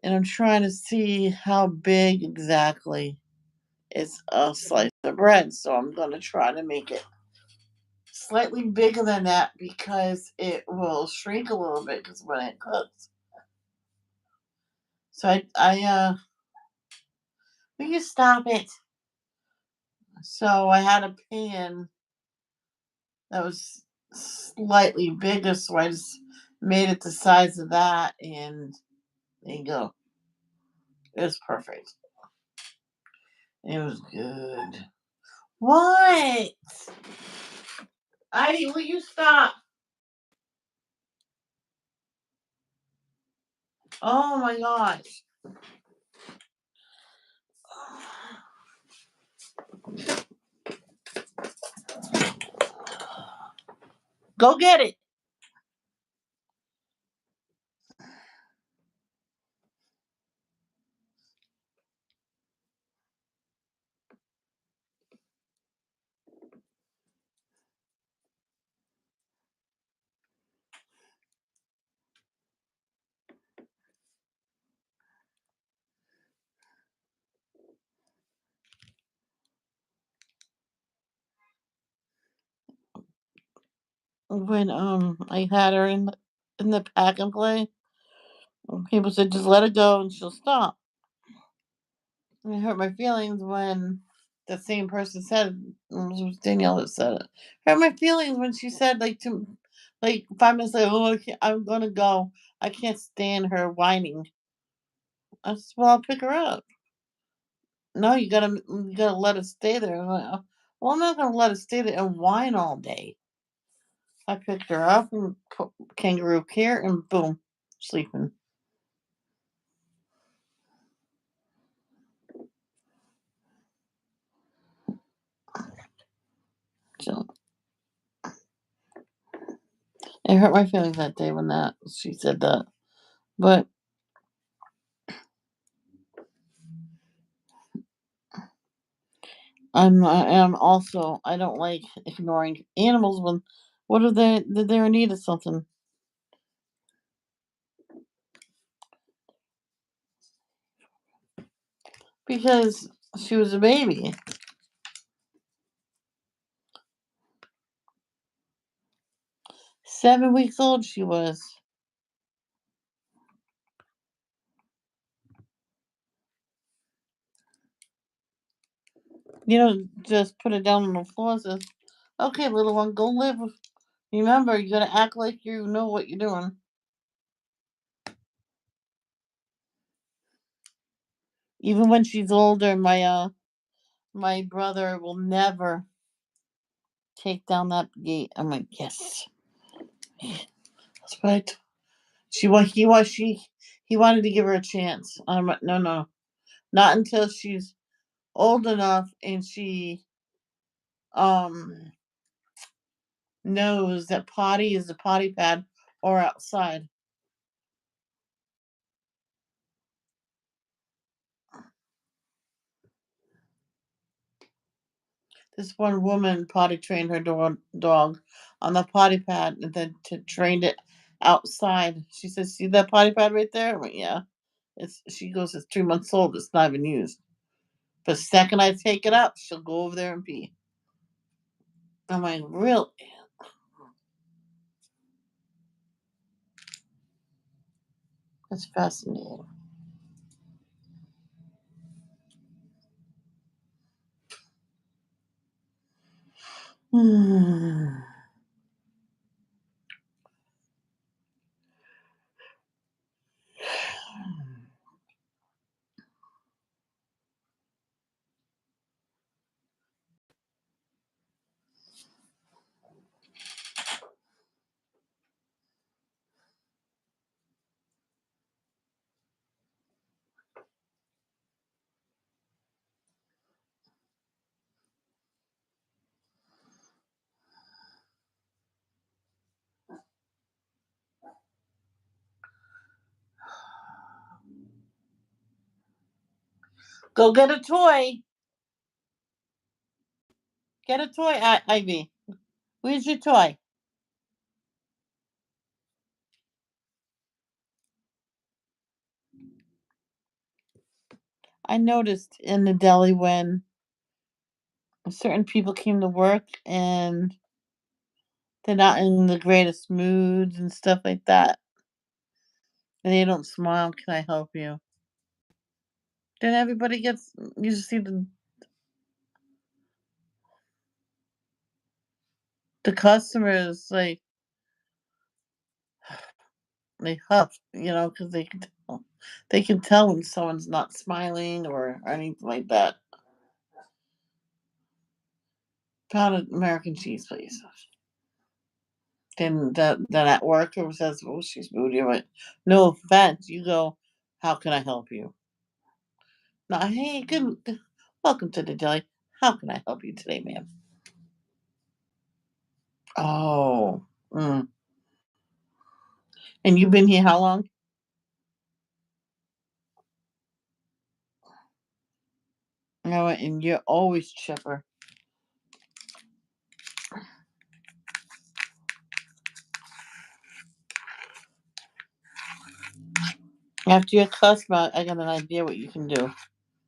And I'm trying to see how big exactly is a slice of bread. So I'm going to try to make it slightly bigger than that because it will shrink a little bit because when it cooks. So will you stop it? So I had a pan that was slightly bigger, so I just made it the size of that, and there you go. It was perfect. It was good. What? Ivy, will you stop? Oh my gosh. Go get it. When I had her in the pack and play, people said just let her go and she'll stop. And it hurt my feelings when the same person said it was Danielle that said it. Hurt my feelings when she said like 5 minutes later, oh I'm gonna go. I can't stand her whining. I said, well I'll pick her up. No, you gotta let her stay there. I'm like, "Oh, well I'm not gonna let her stay there and whine all day. I picked her up and put kangaroo care and boom, sleeping. So it hurt my feelings that day when that she said that. But I am also I don't like ignoring animals when What if they were needed something? Because she was a baby. 7 weeks old she was. Just put it down on the floor and says, okay, little one, go live. Remember, you gotta act like you know what you're doing. Even when she's older, my brother will never take down that gate. I'm like, yes. That's what he wanted to give her a chance. I'm like, no. Not until she's old enough and she um knows that potty is the potty pad or outside. This one woman potty trained her dog on the potty pad and then trained it outside. She says, "See that potty pad right there?" I went, "Yeah." She goes, "It's 3 months old. It's not even used." But the second I take it up, she'll go over there and pee. I'm like, really? That's fascinating. Hmm. Go get a toy. Get a toy, Ivy. Where's your toy? I noticed in the deli when certain people came to work and they're not in the greatest moods and stuff like that, and they don't smile. Can I help you? Then everybody gets. You see the customers like they huff, because they can tell when someone's not smiling or anything like that. Pounded American cheese, please. Then at work, who says, "Oh, she's moody," I went, "No offense." You go, "How can I help you?" No, hey, welcome to the deli. How can I help you today, ma'am? Oh, and you've been here how long? No, and you're always chipper. After your customer, I got an idea what you can do.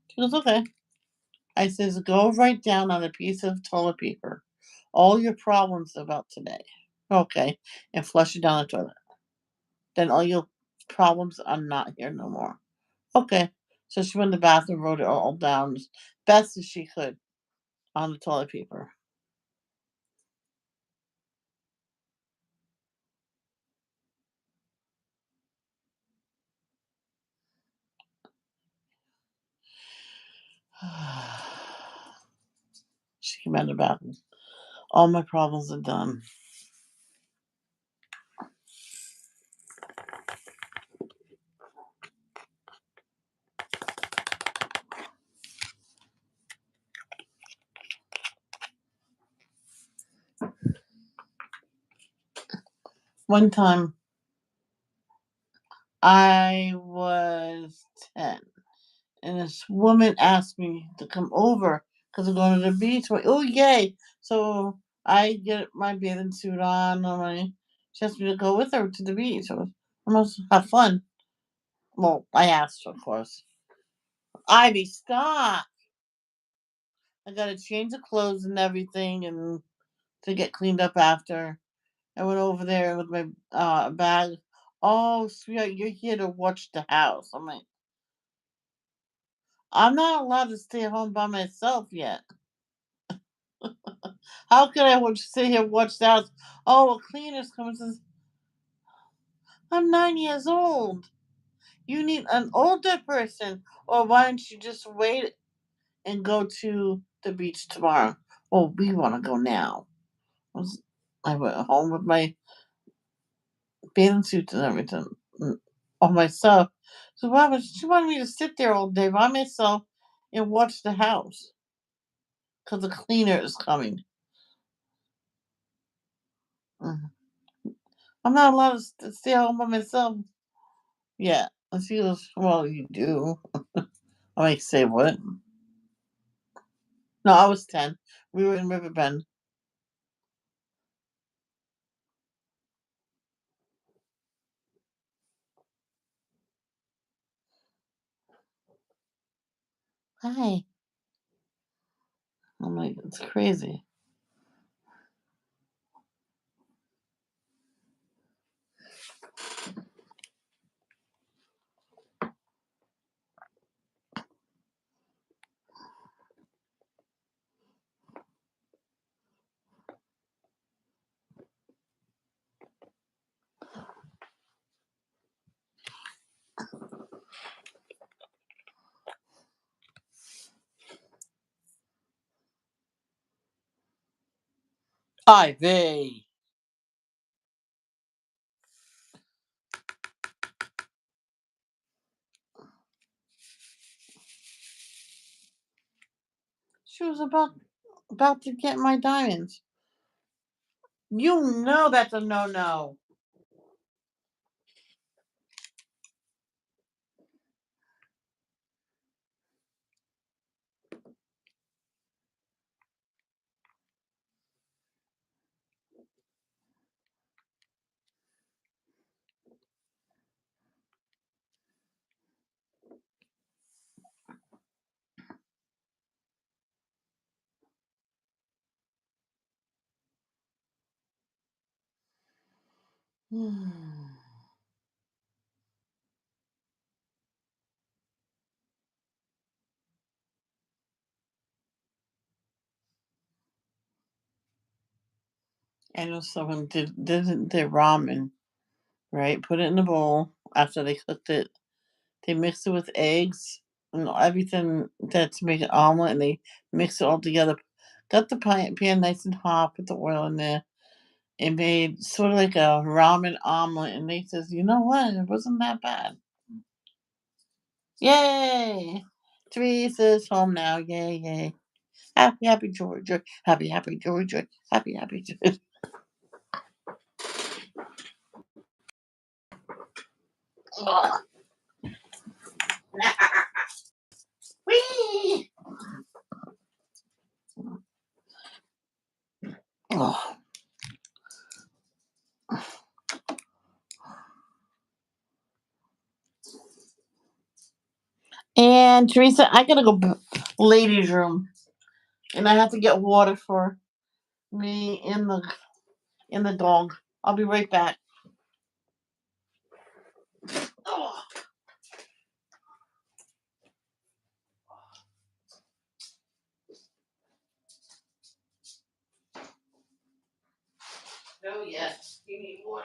She goes, okay. I says, go write down on a piece of toilet paper all your problems about today. Okay, and flush it down the toilet. Then all your problems are not here no more. Okay. So she went in the bathroom, wrote it all down as best as she could on the toilet paper. She came out of the bathroom. All my problems are done. One time I was 10, and this woman asked me to come over because we're going to the beach. Like, oh, yay. So I get my bathing suit on. She asked me to go with her to the beach. I must have fun. Well, I asked, of course. Ivy, stop! I gotta change the clothes and everything, and to get cleaned up after. I went over there with my bag. Oh, sweetheart, you're here to watch the house. I'm like, I'm not allowed to stay home by myself yet. How can I sit here and watch the house? Oh, a cleaner's coming. Says, I'm 9 years old. You need an older person. Or why don't you just wait and go to the beach tomorrow? Oh, we want to go now. I went home with my bathing suits and everything on myself. So why was she wanted me to sit there all day by myself and watch the house because the cleaner is coming. Mhm. I'm not allowed to stay home by myself. Yeah. And she goes, well, you do. I might say what? No, I was 10. We were in Riverbend. Hi. I'm like, it's crazy. Ivy. She was about to get my diamonds. You know that's a no no. I know someone did their ramen, right? Put it in a bowl after they cooked it. They mixed it with eggs and everything that to make an omelet, and they mixed it all together. Got the pan nice and hot, put the oil in there, and made sort of like a ramen omelet. And they says, you know what? It wasn't that bad. Yay! Teresa's home now. Yay, yay. Happy, happy Georgia. Happy, happy Georgia. Happy, happy Georgia. Whee! Oh. And Teresa, I gotta go ladies' room, and I have to get water for me and the dog. I'll be right back. Oh, no, yes, you need water.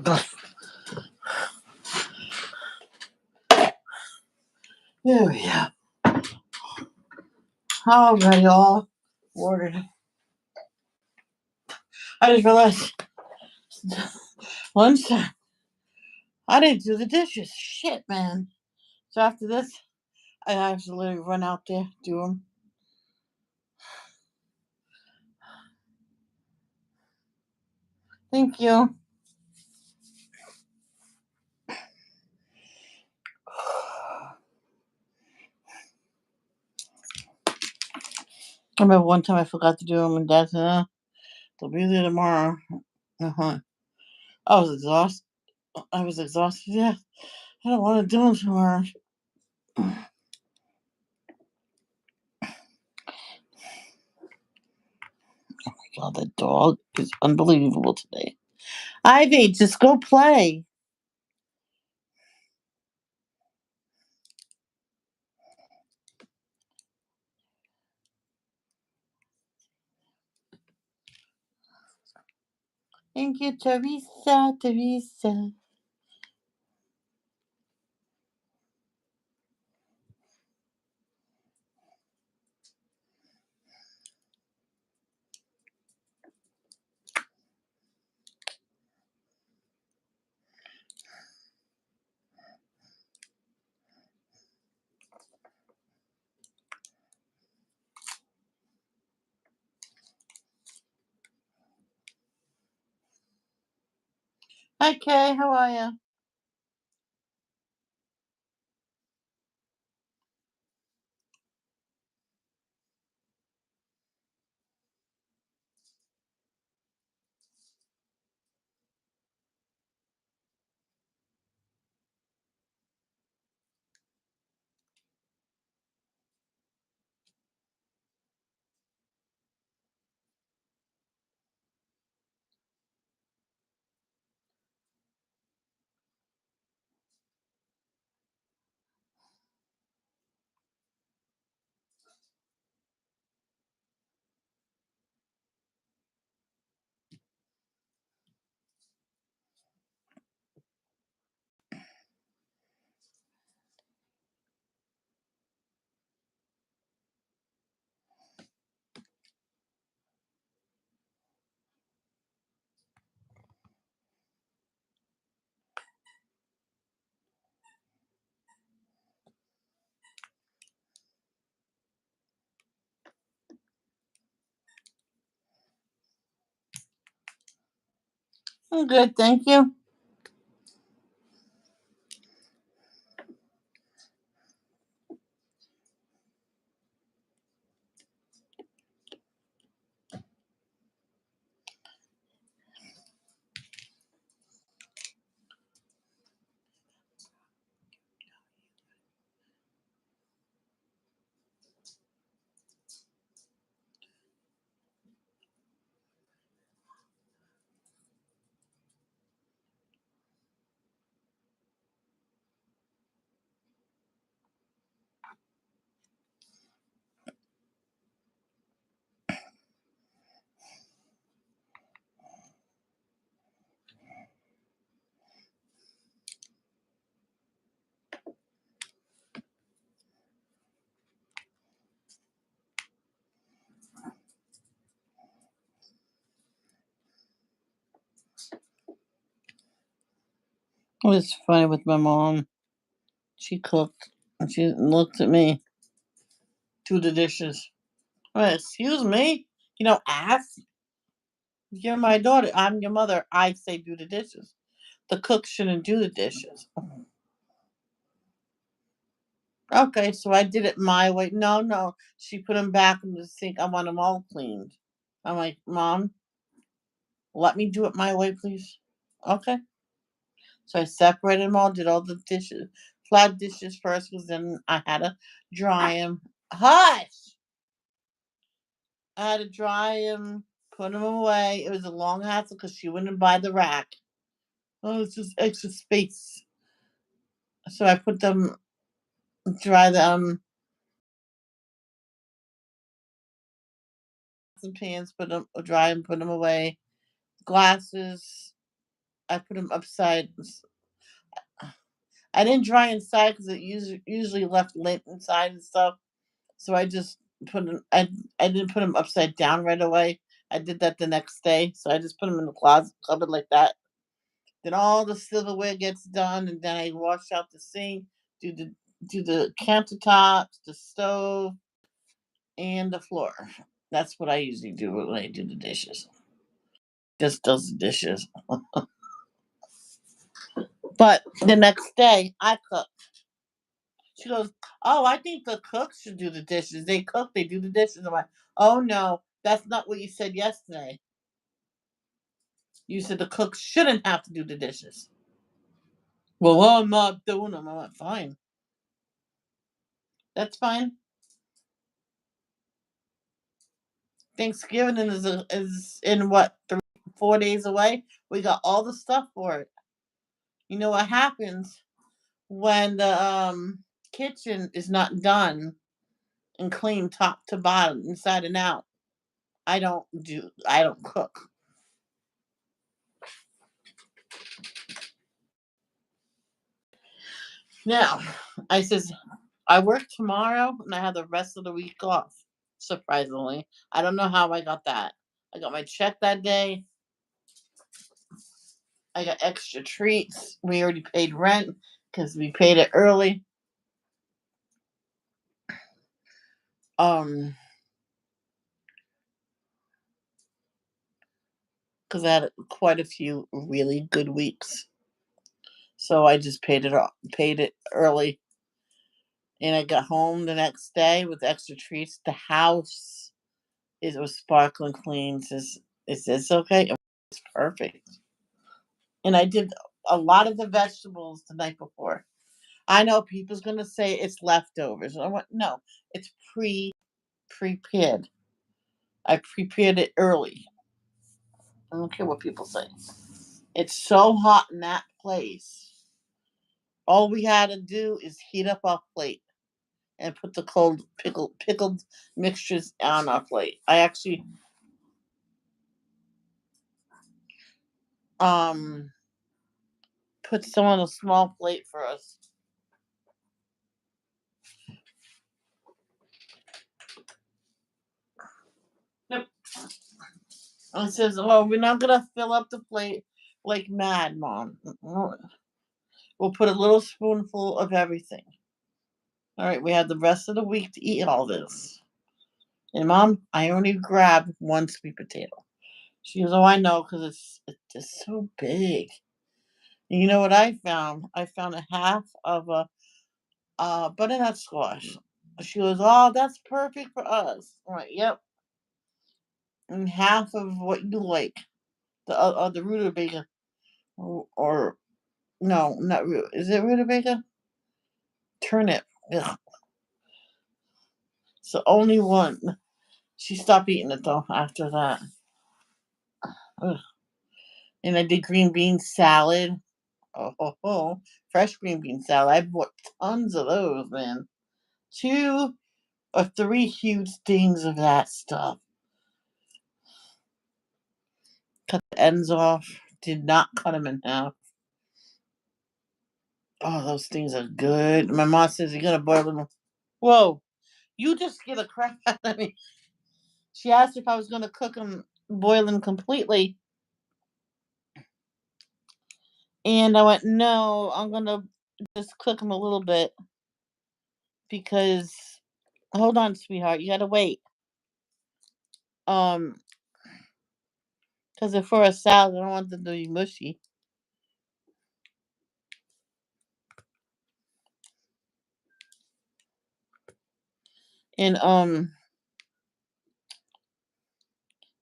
Oh. There we go. Alright, all ordered. I just realized lunchtime. I didn't do the dishes. Shit, man. So after this, I have to literally run out there, do them. Thank you. I remember one time I forgot to do them, and Dad said, they'll be there tomorrow. Uh-huh. I was exhausted. Yeah. I don't want to do them tomorrow. God, that dog is unbelievable today. Ivy, just go play. Thank you, Teresa. Teresa. Hi, Kay. How are you? I'm good, thank you. It was funny with my mom. She cooked and she looked at me, do the dishes. Excuse me? You know, ask. You're my daughter. I'm your mother. I say do the dishes. The cook shouldn't do the dishes. Okay, so I did it my way. No, no. She put them back in the sink. I want them all cleaned. I'm like, Mom, let me do it my way, please. Okay. So I separated them all, did all the dishes, flat dishes first, because then I had to dry them. Hush! I had to dry them, put them away. It was a long hassle because she wouldn't buy the rack. Oh, it's just extra space. So I put them, dry them, some pans, put them, dry them, put them away. Glasses, I put them upside. I didn't dry inside because it usually left lint inside and stuff. So I just put them. I didn't put them upside down right away. I did that the next day. So I just put them in the closet cupboard like that. Then all the silverware gets done, and then I wash out the sink, do the do the countertops, the stove, and the floor. That's what I usually do when I do the dishes. Just does the dishes. But the next day, I cook. She goes, "Oh, I think the cooks should do the dishes. They cook, they do the dishes." I'm like, "Oh no, that's not what you said yesterday. You said the cooks shouldn't have to do the dishes." Well, I'm not doing them. I'm like, "Fine, that's fine." Thanksgiving is in what 3 4 days away. We got all the stuff for it. You know what happens when the kitchen is not done and clean top to bottom, inside and out? I don't cook. Now, I says I work tomorrow and I have the rest of the week off. Surprisingly, I don't know how I got that. I got my check that day. I got extra treats. We already paid rent because we paid it early. Um, because I had quite a few really good weeks, so I just paid it early, and I got home the next day with extra treats. The house is was sparkling clean. It's okay. It's perfect. And I did a lot of the vegetables the night before. I know people's gonna say it's leftovers. I went, no, it's prepared. I prepared it early. I don't care what people say. It's so hot in that place. All we had to do is heat up our plate and put the cold pickled mixtures on our plate. I actually um put some on a small plate for us. Yep. And it says, "Oh, we're not gonna fill up the plate like mad, Mom. We'll put a little spoonful of everything. All right, we have the rest of the week to eat all this." And Mom, I only grabbed one sweet potato. She goes, "Oh, I know, because it's just so big." And you know what I found? I found a half of a butternut squash. She goes, "Oh, that's perfect for us." I'm like, "Yep." And half of what you like, the rutabaga, or no, not root. Is it rutabaga? Turnip. Ugh. So only one. She stopped eating it though after that. Ugh. And I did green bean salad. Oh, fresh green bean salad. I bought tons of those, man. 2 or 3 huge things of that stuff. Cut the ends off. Did not cut them in half. Oh, those things are good. My mom says you're gonna boil them. Whoa, you just get a crap out of me. She asked if I was gonna cook them, boil them completely, and I went, "No, I'm gonna just cook them a little bit because." Hold on, sweetheart, you gotta wait. Um, because they're for a salad. I don't want them to be mushy. And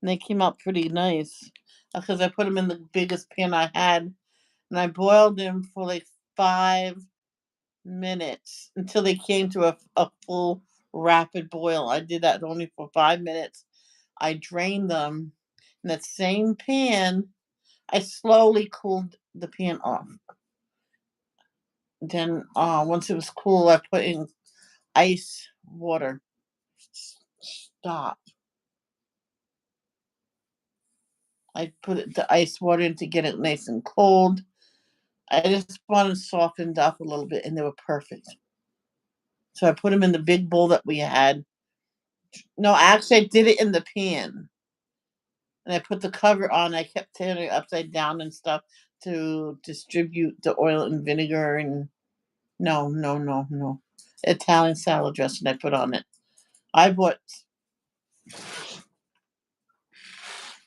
they came out pretty nice because I put them in the biggest pan I had, and I boiled them for like 5 minutes until they came to a full rapid boil. I did that only for 5 minutes. I drained them in that same pan. I slowly cooled the pan off. Then, once it was cool, I put in ice water. Stop. I put the ice water in to get it nice and cold. I just wanted it softened up a little bit, and they were perfect. So I put them in the big bowl that we had. No, actually, I did it in the pan, and I put the cover on. I kept turning it upside down and stuff to distribute the oil and vinegar. And no, no, no, no, Italian salad dressing I put on it. I bought.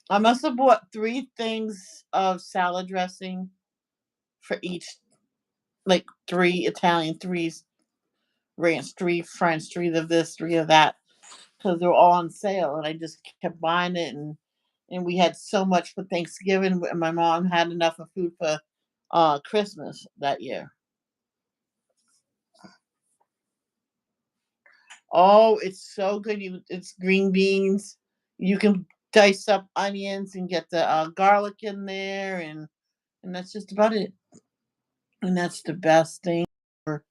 I must have bought 3 things of salad dressing for each, like 3 Italian, 3 ranch, 3 French, 3 of this, 3 of that, because they're all on sale, and I just kept buying it, and we had so much for Thanksgiving, and my mom had enough of food for Christmas that year. Oh, it's so good. It's green beans. You can dice up onions and get the garlic in there, and that's just about it. And that's the best thing. ever.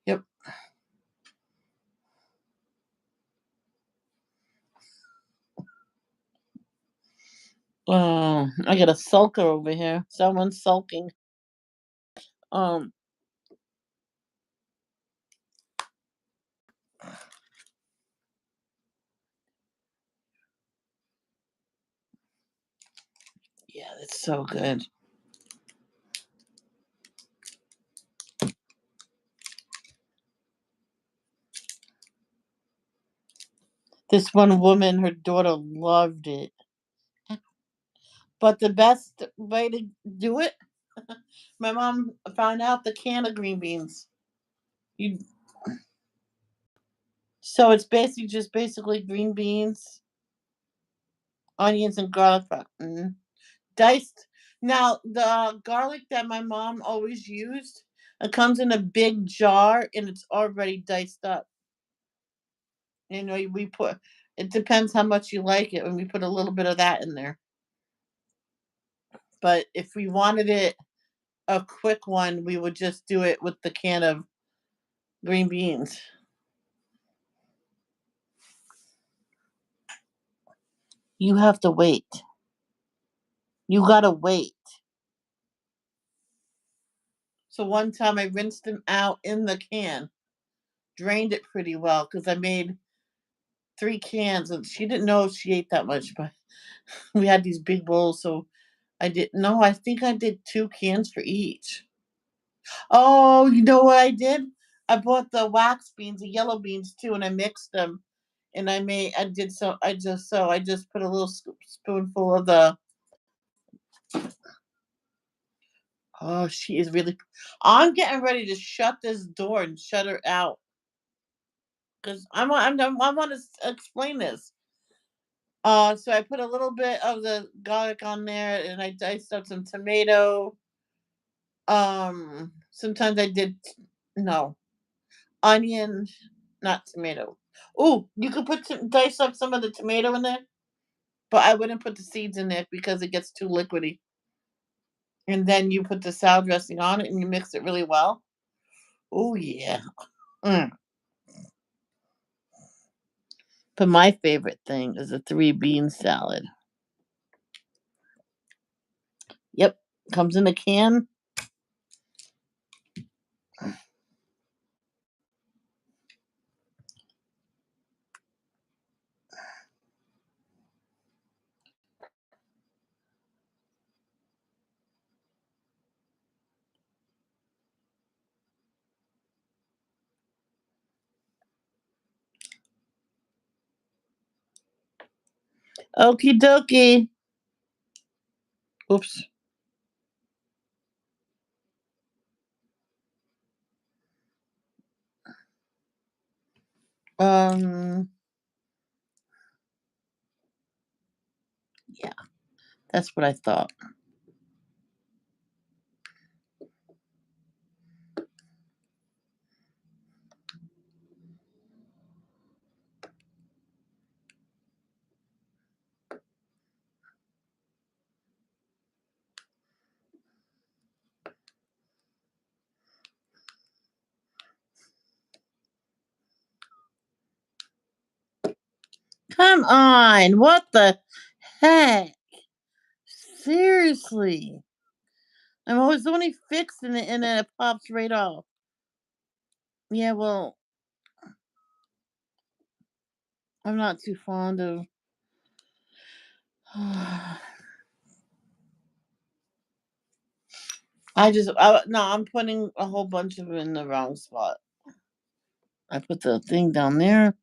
Yep. Oh, I got a sulker over here. Someone's sulking. Um, yeah, it's so good. This one woman, her daughter loved it. But the best way to do it, my mom found out the can of green beans. You So it's basically green beans, onions, and garlic diced. Now the garlic that my mom always used, it comes in a big jar and it's already diced up. We put. It depends how much you like it, and we put a little bit of that in there. But if we wanted it a quick one, we would just do it with the can of green beans. You have to wait. You gotta wait. So one time I rinsed them out in the can, drained it pretty well because I made 3 cans, and she didn't know she ate that much, but we had these big bowls, so I did. No, I think I did 2 cans for each. Oh, you know what I did? I bought the wax beans, the yellow beans too, and I mixed them. And I did so. I just put a little spoonful of the. Oh, she is really. I'm getting ready to shut this door and shut her out because I want to explain this. So I put a little bit of the garlic on there, and I diced up some tomato. Sometimes I did no onion, not tomato. Oh, you could dice up some of the tomato in there, but I wouldn't put the seeds in there because it gets too liquidy. And then you put the salad dressing on it, and you mix it really well. Oh yeah. Mm. But my favorite thing is a 3 bean salad. Yep, comes in a can. Okie dokie. Oops. Um. Yeah, that's what I thought. Come on. What the heck? Seriously. I'm always only fixing it and then it pops right off. Yeah, well, I'm not too fond of. No, I'm putting a whole bunch of them in the wrong spot. I put the thing down there.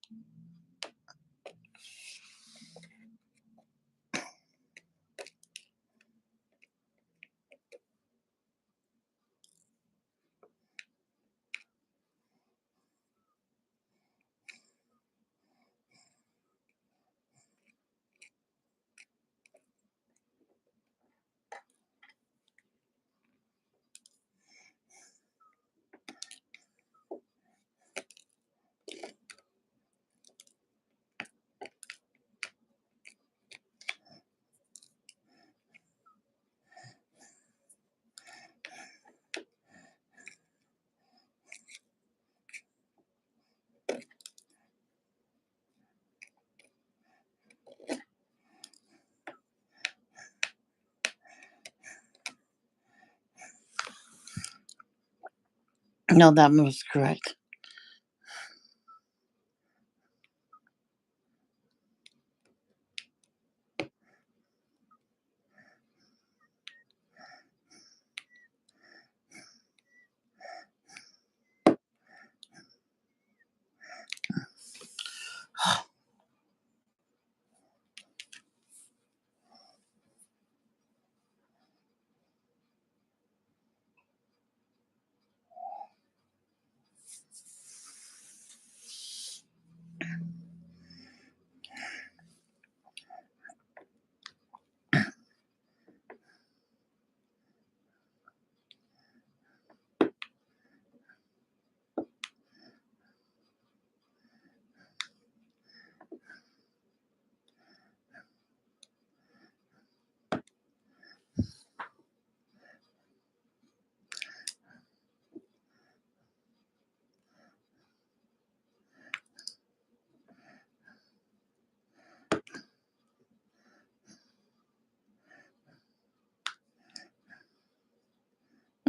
No, that was correct.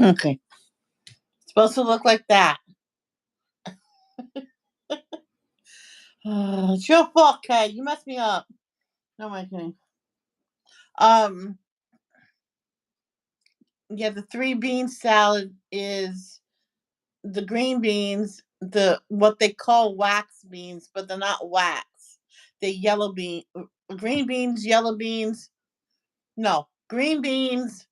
Okay. It's supposed to look like that. It's your fault, Kay. You messed me up. No, I'm kidding. Um, yeah, the three bean salad is the green beans, the what they call wax beans, but they're not wax. They're yellow bean, green beans, yellow beans. No, green beans.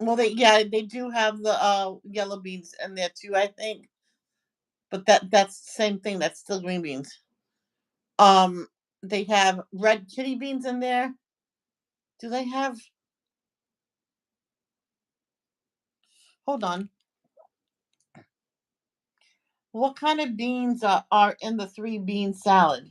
Well, they do have the yellow beans in there too, I think. But that's the same thing. That's still green beans. Um, they have red kidney beans in there. Do they have? Hold on. What kind of beans are in the three bean salad?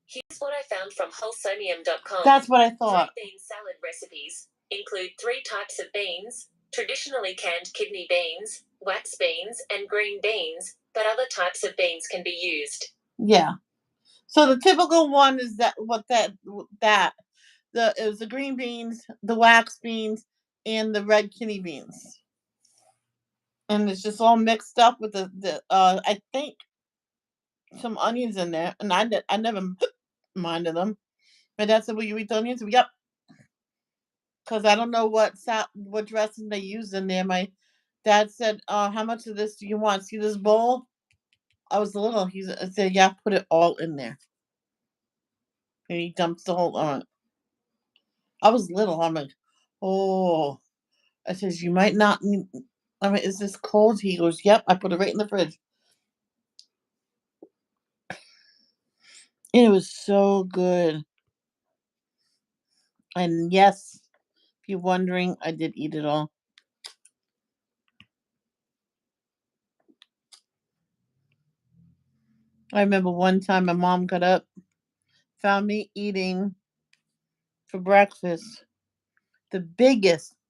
Here's what I found from wholesonium.com. That's what I thought. Three bean salad recipes include three types of beans: traditionally canned kidney beans, wax beans, and green beans, but other types of beans can be used. Yeah. So the typical one is that it was the green beans, the wax beans, and the red kidney beans, and it's just all mixed up with the I think some onions in there, and I never minded them. My dad said, "Will you eat the onions?" Yep, because I don't know what dressing they used in there. My dad said, "How much of this do you want? See this bowl?" I was little. He said, "Yeah, put it all in there," and he dumps the whole on. I was little. I'm like, "Oh." I says, "You might not." I mean, is this cold? He goes, "Yep." I put it right in the fridge, and it was so good. And yes, if you're wondering, I did eat it all. I remember one time my mom got up, found me eating for breakfast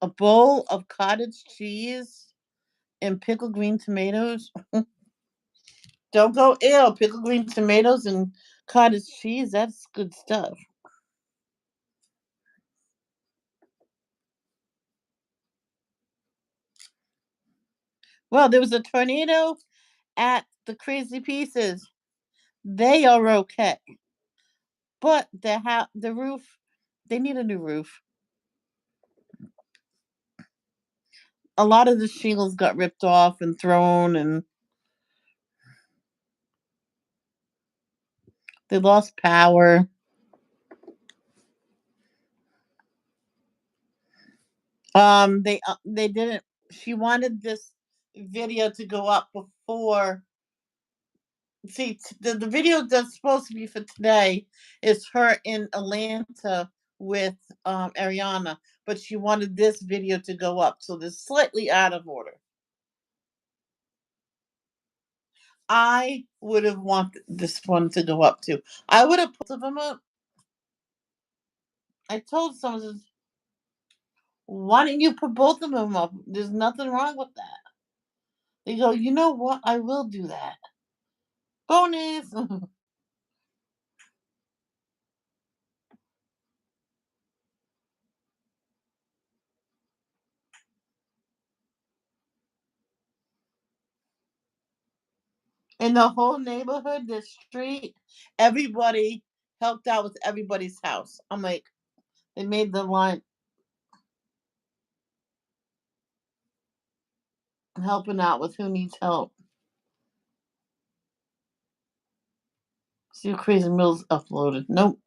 a bowl of cottage cheese and pickled green tomatoes. Don't go ill. Pickled green tomatoes and cottage cheese. That's good stuff. Well, there was a tornado at the Crazy Pieces. They are okay, but the roof. They need a new roof. A lot of the shingles got ripped off and thrown, and they lost power. They didn't. She wanted this video to go up before. See, the video that's supposed to be for today is her in Atlanta with Ariana, but she wanted this video to go up, so they're slightly out of order. I would have wanted this one to go up too. I would have put them up. I told someone, why didn't you put both of them up? There's nothing wrong with that. They go, you know what? I will do that. Bonus. In the whole neighborhood, the street, everybody helped out with everybody's house. I'm like, they made the line helping out with who needs help. See if Crazy Mills uploaded. Nope.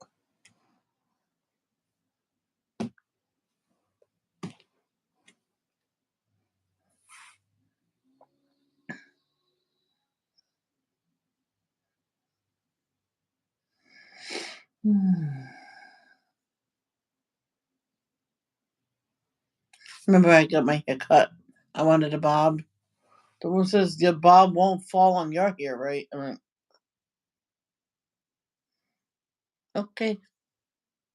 Remember, I got my hair cut. I wanted a bob. The one says your bob won't fall on your hair, right? I went, okay,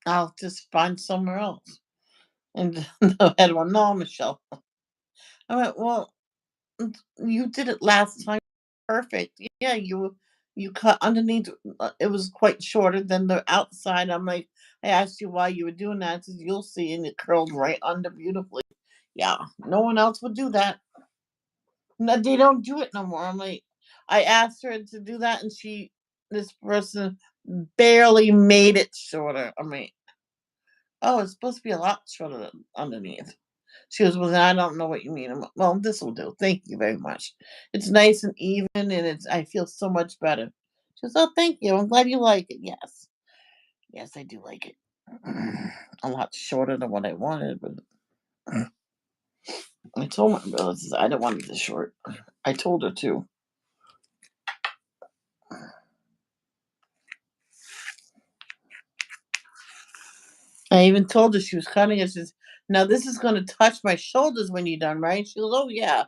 I'll just find somewhere else. And the head one, no, Michelle. I went, well, you did it last time. Perfect. Yeah, you cut underneath. It was quite shorter than the outside. I'm like, I asked you why you were doing that. I said, you'll see, and it curled right under beautifully. Yeah, no one else would do that. No, they don't do it no more. I'm like, I asked her to do that, and this person, barely made it shorter. I mean, oh, it's supposed to be a lot shorter underneath. She goes, well, I don't know what you mean. I'm like, well, this will do. Thank you very much. It's nice and even, and I feel so much better. She goes, oh, thank you. I'm glad you like it. Yes. Yes, I do like it. A lot shorter than what I wanted, but I told my relatives I didn't want it this short. I told her too. I even told her she was cutting it. She says, now this is going to touch my shoulders when you're done, right? She goes, oh, yeah.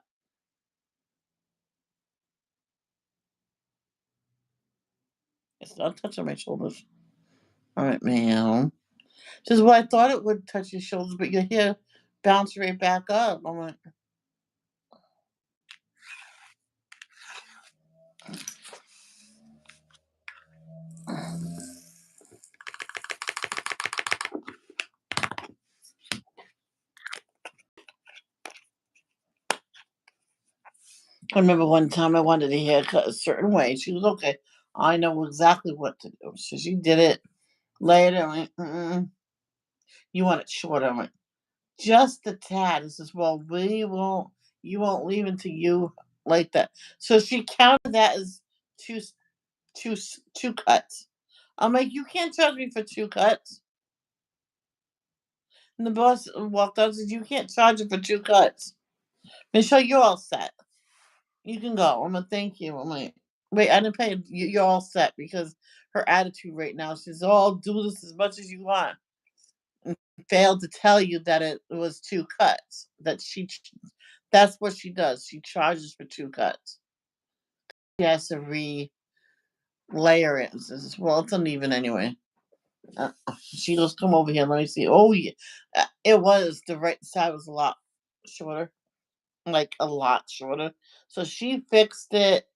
It's not touching my shoulders. All right, ma'am. She says, well, I thought it would touch your shoulders, but your hair bounced right back up. I'm like, I remember one time I wanted a haircut a certain way. She was okay. I know exactly what to do. So she did it later. I went, mm-mm. You want it shorter? I went, just a tad. It says, well, you won't leave until you like that. So she counted that as two, two, two cuts. I'm like, you can't charge me for two cuts. And the boss walked out and said, you can't charge her for two cuts. Michelle, you're all set. You can go. I'm like, thank you. I'm like, wait, I didn't pay. You're all set because her attitude right now, she's, oh, I'll do this as much as you want. And failed to tell you that it was two cuts. That's what she does. She charges for two cuts. She has to layer it. And says, well, it's uneven anyway. She goes, come over here. Let me see. Oh, yeah. It was the right side was a lot shorter, like a lot shorter. So she fixed it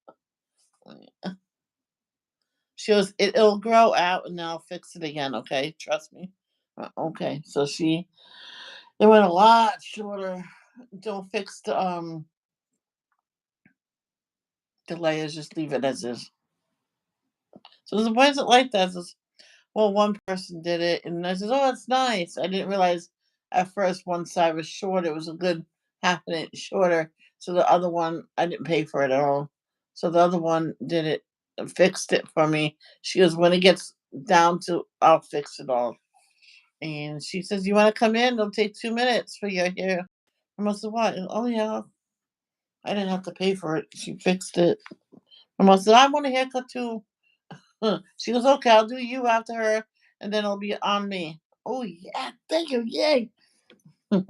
She goes, it'll grow out and then I'll fix it again. Okay, trust me. Okay, so it went a lot shorter. Don't fix the layers. Just leave it as is. So why is it like that? Says, well, one person did it, and I says, oh, it's nice. I didn't realize at first one side was short. It was a good half an inch shorter. So the other one, I didn't pay for it at all. So the other one did it, fixed it for me. She goes, when it gets down to, I'll fix it all. And she says, you want to come in? It'll take 2 minutes for your hair. I must have what? Oh yeah, I didn't have to pay for it. She fixed it. I must have. I want a haircut too. She goes, okay, I'll do you after her, and then it'll be on me. Oh yeah, thank you, yay! All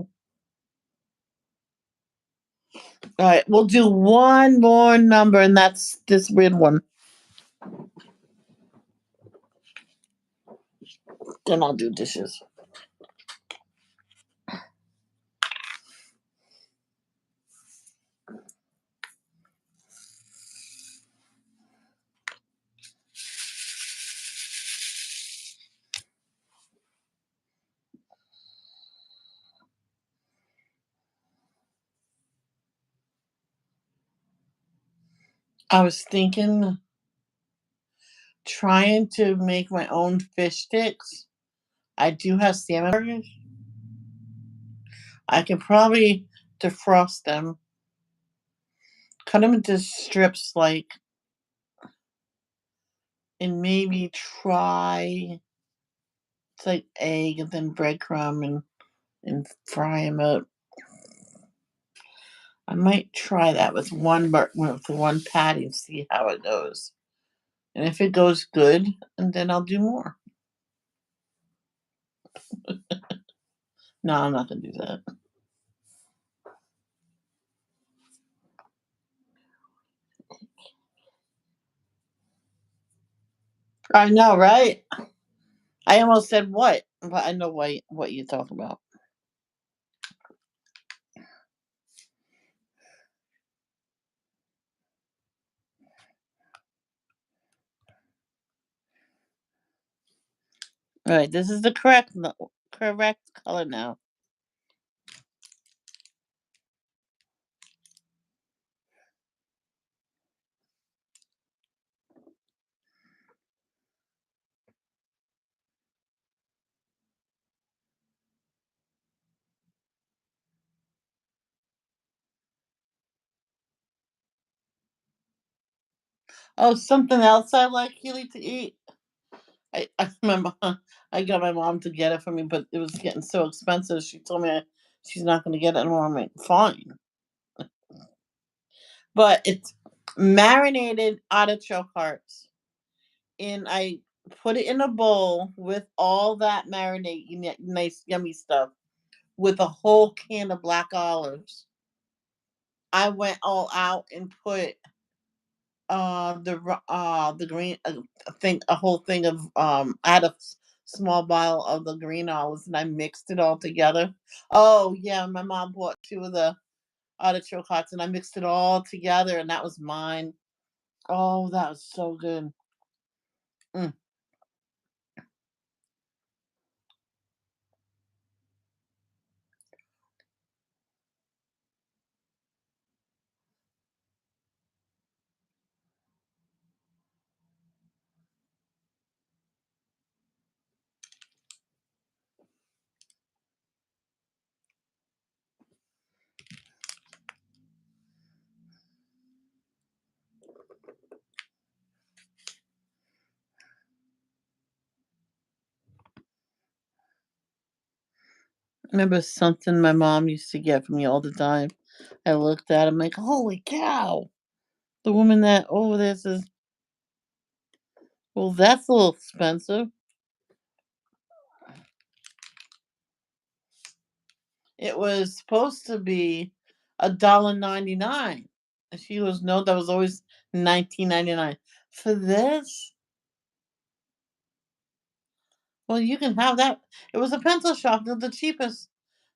right, we'll do one more number, and that's this weird one. Then I'll do dishes. I was thinking trying to make my own fish sticks. I do have salmon burgers. I can probably defrost them, cut them into strips, and maybe try it's like egg and then breadcrumb and fry them up. I might try that with with one patty and see how it goes. And if it goes good, and then I'll do more. No, I'm not gonna do that. I know, right? I almost said what, but I know what you talk about. All right, this is the correct color now. Oh, something else I like Keely to eat. I remember I got my mom to get it for me, but it was getting so expensive. She told me she's not going to get it anymore. I'm like, fine. But it's marinated artichoke hearts, and I put it in a bowl with all that marinade, nice yummy stuff, with a whole can of black olives. I went all out and put the green thing a whole thing of I had a small bottle of the green olives and I mixed it all together. Oh yeah, my mom bought two of the artichoke hearts and I mixed it all together and that was mine. Oh, that was so good. Mm. Remember something my mom used to get for me all the time. I looked at him like, holy cow. The woman that over there says, well, that's a little expensive. It was supposed to be $1.99. And she goes, no, that was always 19.99. For this? Well, you can have that. It was a pencil shop, they're the cheapest.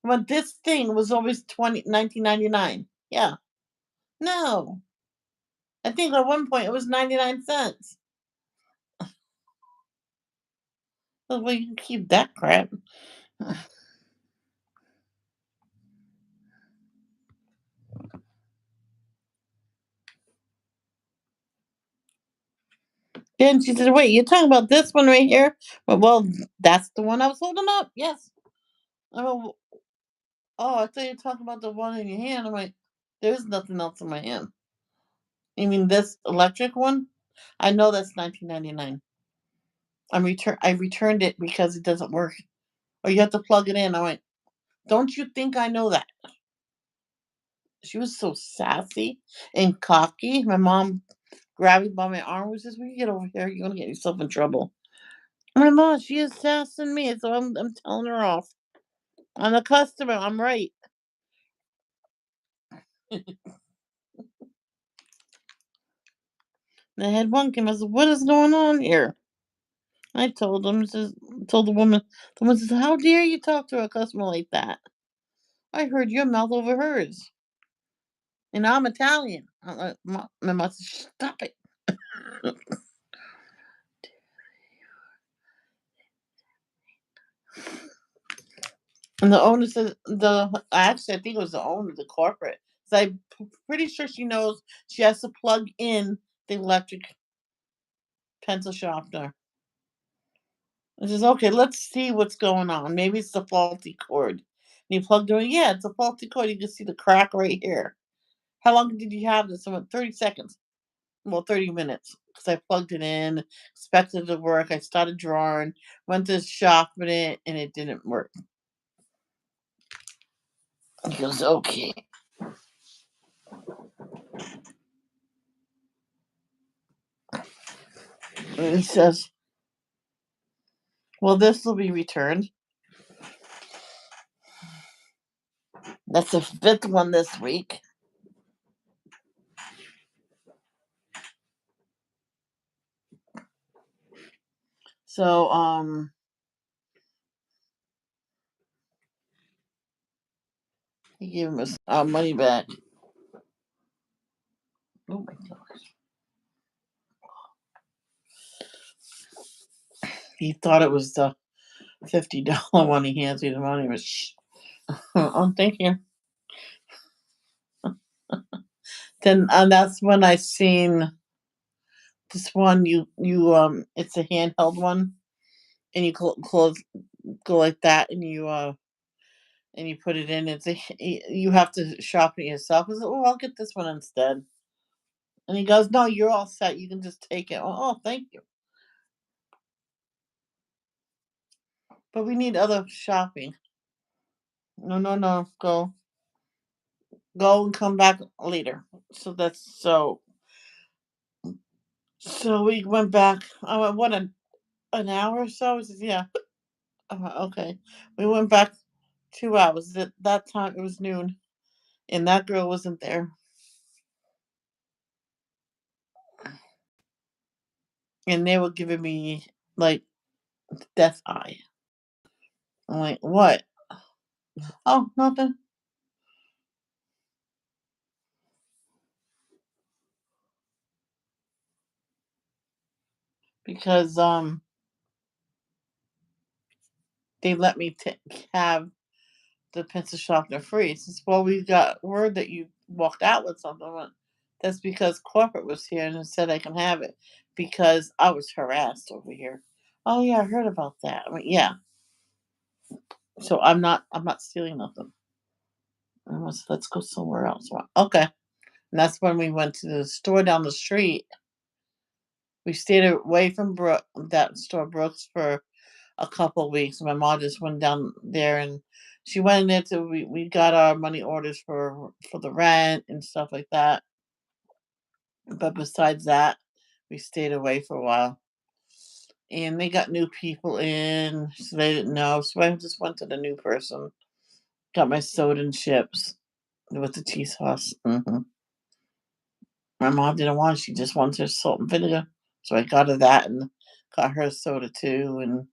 But this thing was always 19.99. Yeah. No. I think at one point it was 99 cents. Well, you can keep that crap. And she said, "Wait, you're talking about this one right here?" Well, that's the one I was holding up. Yes. I go, "Oh, I thought you were talking about the one in your hand." I'm like, "There's nothing else in my hand." You mean this electric one? I know that's 19.99. I returned it because it doesn't work, or you have to plug it in. I went, "Don't you think I know that?" She was so sassy and cocky. My mom grabbed me by my arm and says, "Will you get over here? You're gonna get yourself in trouble." My mom, she is sassing me, so I'm telling her off. I'm a customer. I'm right. The head one came. I said, "What is going on here?" I told him. Told the woman. The woman says, "How dare you talk to a customer like that? I heard your mouth over hers, and I'm Italian." I'm like, my mom says, "Stop it." And the owner said, actually, I think it was the owner, the corporate. So I'm pretty sure she knows she has to plug in the electric pencil sharpener. I says, "Okay, let's see what's going on. Maybe it's the faulty cord." And you plugged it in. Yeah, it's a faulty cord. You can see the crack right here. How long did you have this? I went 30 seconds. Well, 30 minutes. Because I plugged it in, expected it to work. I started drawing, went to sharpen it, and it didn't work. He goes, "Okay." And he says, "Well, this will be returned." That's the fifth one this week. So, he gave him his money back. Oh my gosh. He thought it was the $50 one. He hands me the money. But shh. Oh, thank you. Then that's when I seen this one. It's a handheld one, and you close go like that, and you put it in. You have to shop it yourself. I said, "Oh, I'll get this one instead." And he goes, "No, you're all set. You can just take it." Oh, thank you. But we need other shopping. No, no, no. Go and come back later. So so we went back. I went, what, an hour or so? He says, "Yeah." Okay. We went back 2 hours. That time it was noon, and that girl wasn't there. And they were giving me like death eye. I'm like, "What?" "Oh, nothing." Because they let me have the pencil sharpener free. Since, well, we got word that you walked out with something. I went, "That's because corporate was here and said I can have it because I was harassed over here." "Oh yeah, I heard about that." I mean, yeah. So I'm not stealing nothing. I was, let's go somewhere else. Well, okay. And that's when we went to the store down the street. We stayed away from that store Brooks for a couple of weeks. My mom just went down there, and she went in there to we got our money orders for the rent and stuff like that. But besides that, we stayed away for a while. And they got new people in, so they didn't know. So I just went to the new person, got my soda and chips with the cheese sauce. My mom didn't want it. She just wanted her salt and vinegar. So I got her that and got her a soda too. And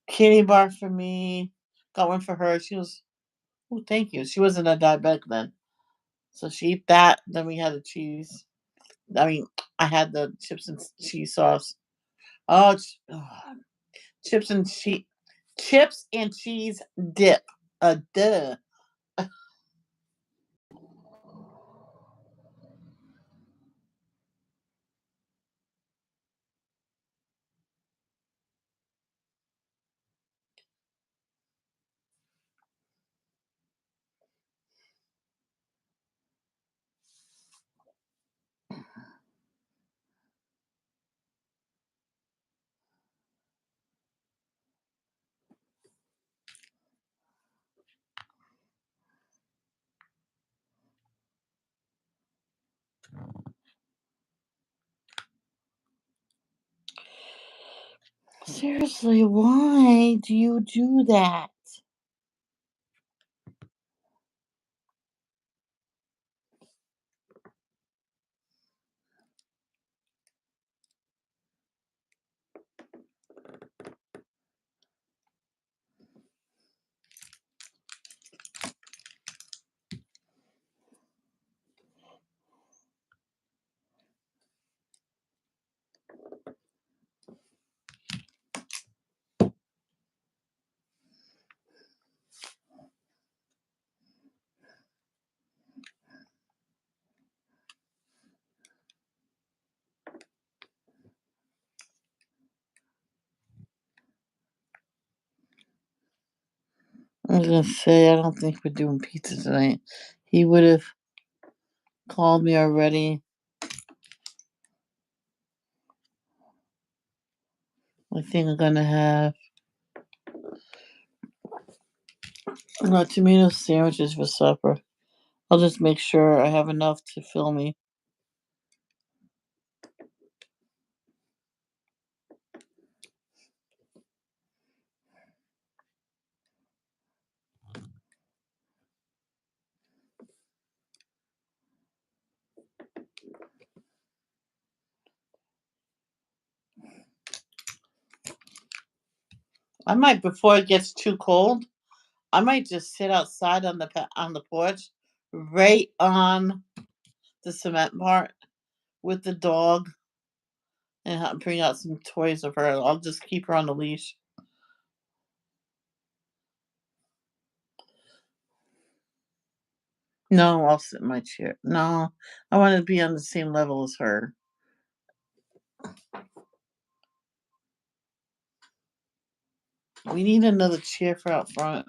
candy bar for me. Got one for her. She was, "Oh, thank you." She wasn't a diabetic then. So she ate that. Then we had the cheese. I mean, I had the chips and cheese sauce. Oh, chips and cheese, chips and cheese dip. Duh. Seriously, why do you do that? I was gonna say I don't think we're doing pizza tonight. He would have called me already. I think I'm gonna have tomato sandwiches for supper. I'll just make sure I have enough to fill me. I might before it gets too cold. I might just sit outside on the porch, right on the cement part with the dog, and bring out some toys of her. I'll just keep her on the leash. No, I'll sit in my chair. No, I want to be on the same level as her. We need another chair for out front.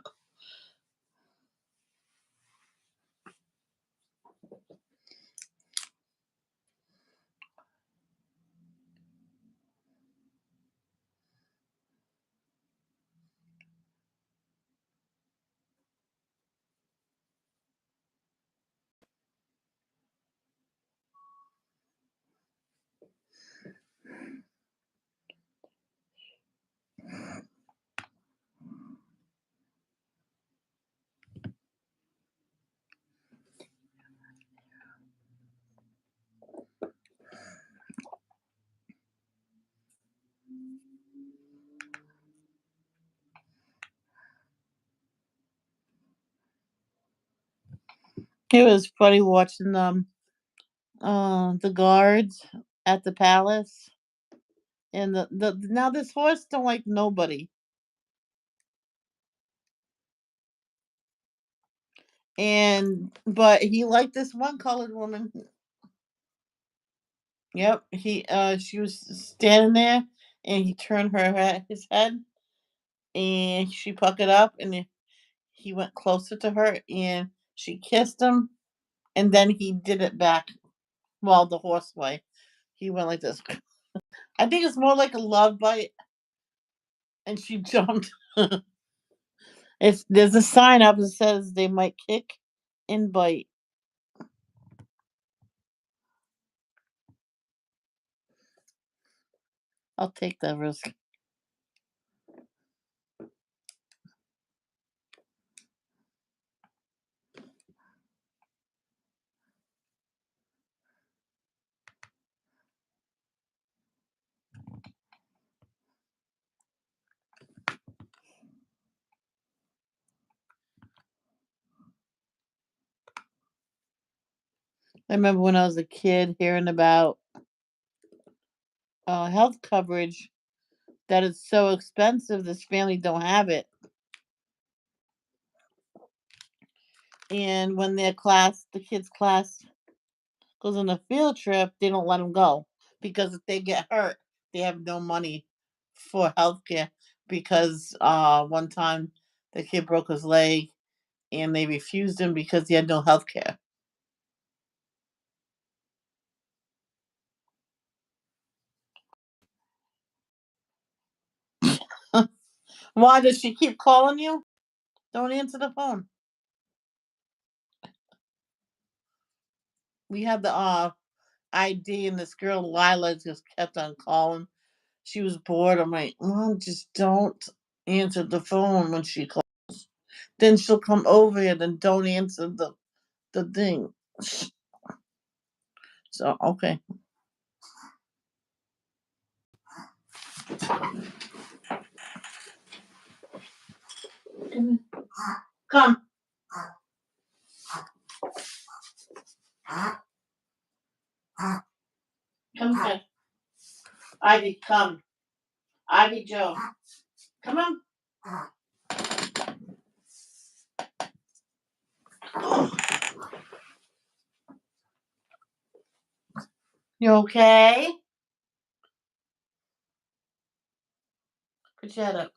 It was funny watching the guards at the palace, and the now this horse don't like nobody, and but he liked this one colored woman. Yep, she was standing there, and he turned his head, and she puckered up, and he went closer to her, and she kissed him, and then he did it back. Well, the horse way, he went like this. I think it's more like a love bite, and she jumped. It's there's a sign up that says they might kick and bite. I'll take that risk. I remember when I was a kid hearing about health coverage that it's so expensive. This family don't have it, and when the kids' class goes on a field trip, they don't let them go because if they get hurt, they have no money for health care. Because one time the kid broke his leg and they refused him because he had no health care. Why does she keep calling you? Don't answer the phone. We had the ID, and this girl Lila just kept on calling. She was bored. I'm like, Mom, just don't answer the phone when she calls. Then she'll come over here. Then don't answer the thing. So okay, come, come here. Ivy, come. Ivy Joe, come on. You okay? Put your head up.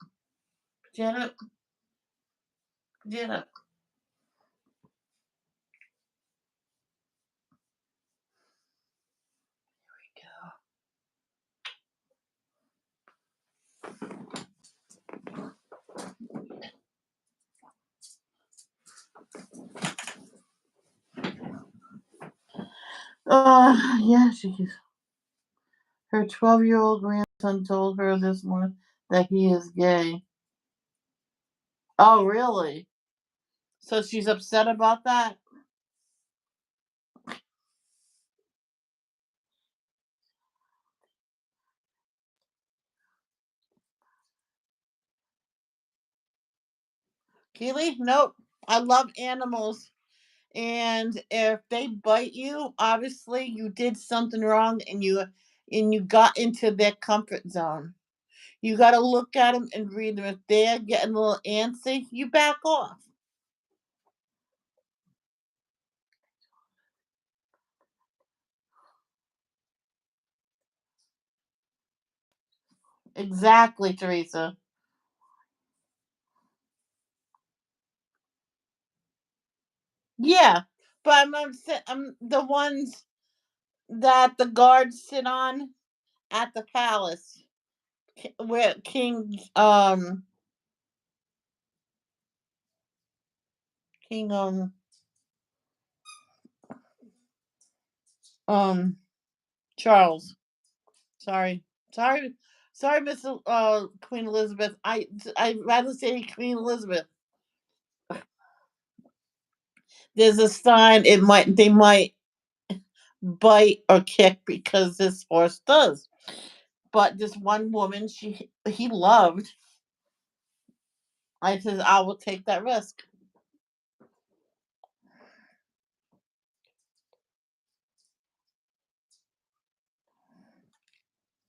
Put your head up. Put your head up. Yeah, she's. Her 12-year-old grandson told her this morning that he is gay. Oh, really? So she's upset about that? Keely? Nope. I love animals. And if they bite you, obviously you did something wrong and you got into their comfort zone. You got to look at them and read them. If they're getting a little antsy, you back off. Exactly, Teresa. Yeah, but I'm the ones that the guards sit on at the palace, where King um Charles. Sorry, sorry, sorry, Miss Queen Elizabeth. I'd rather say Queen Elizabeth. There's a sign. They might bite or kick because this horse does. But this one woman, he loved. I said I will take that risk.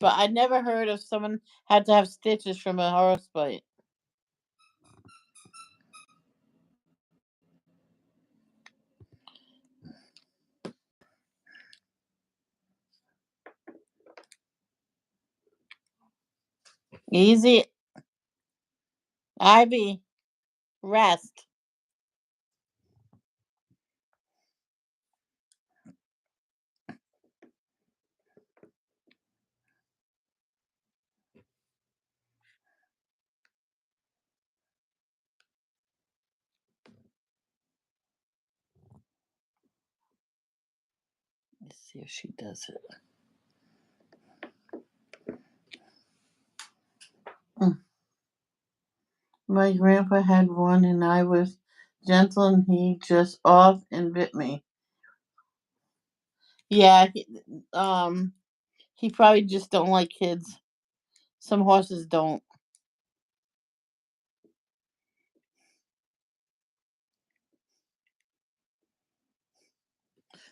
But I never heard of someone had to have stitches from a horse bite. Easy, Ivy, rest. Let's see if she does it. Mm. My grandpa had one, and I was gentle, and he just off and bit me. Yeah, he probably just don't like kids. Some horses don't.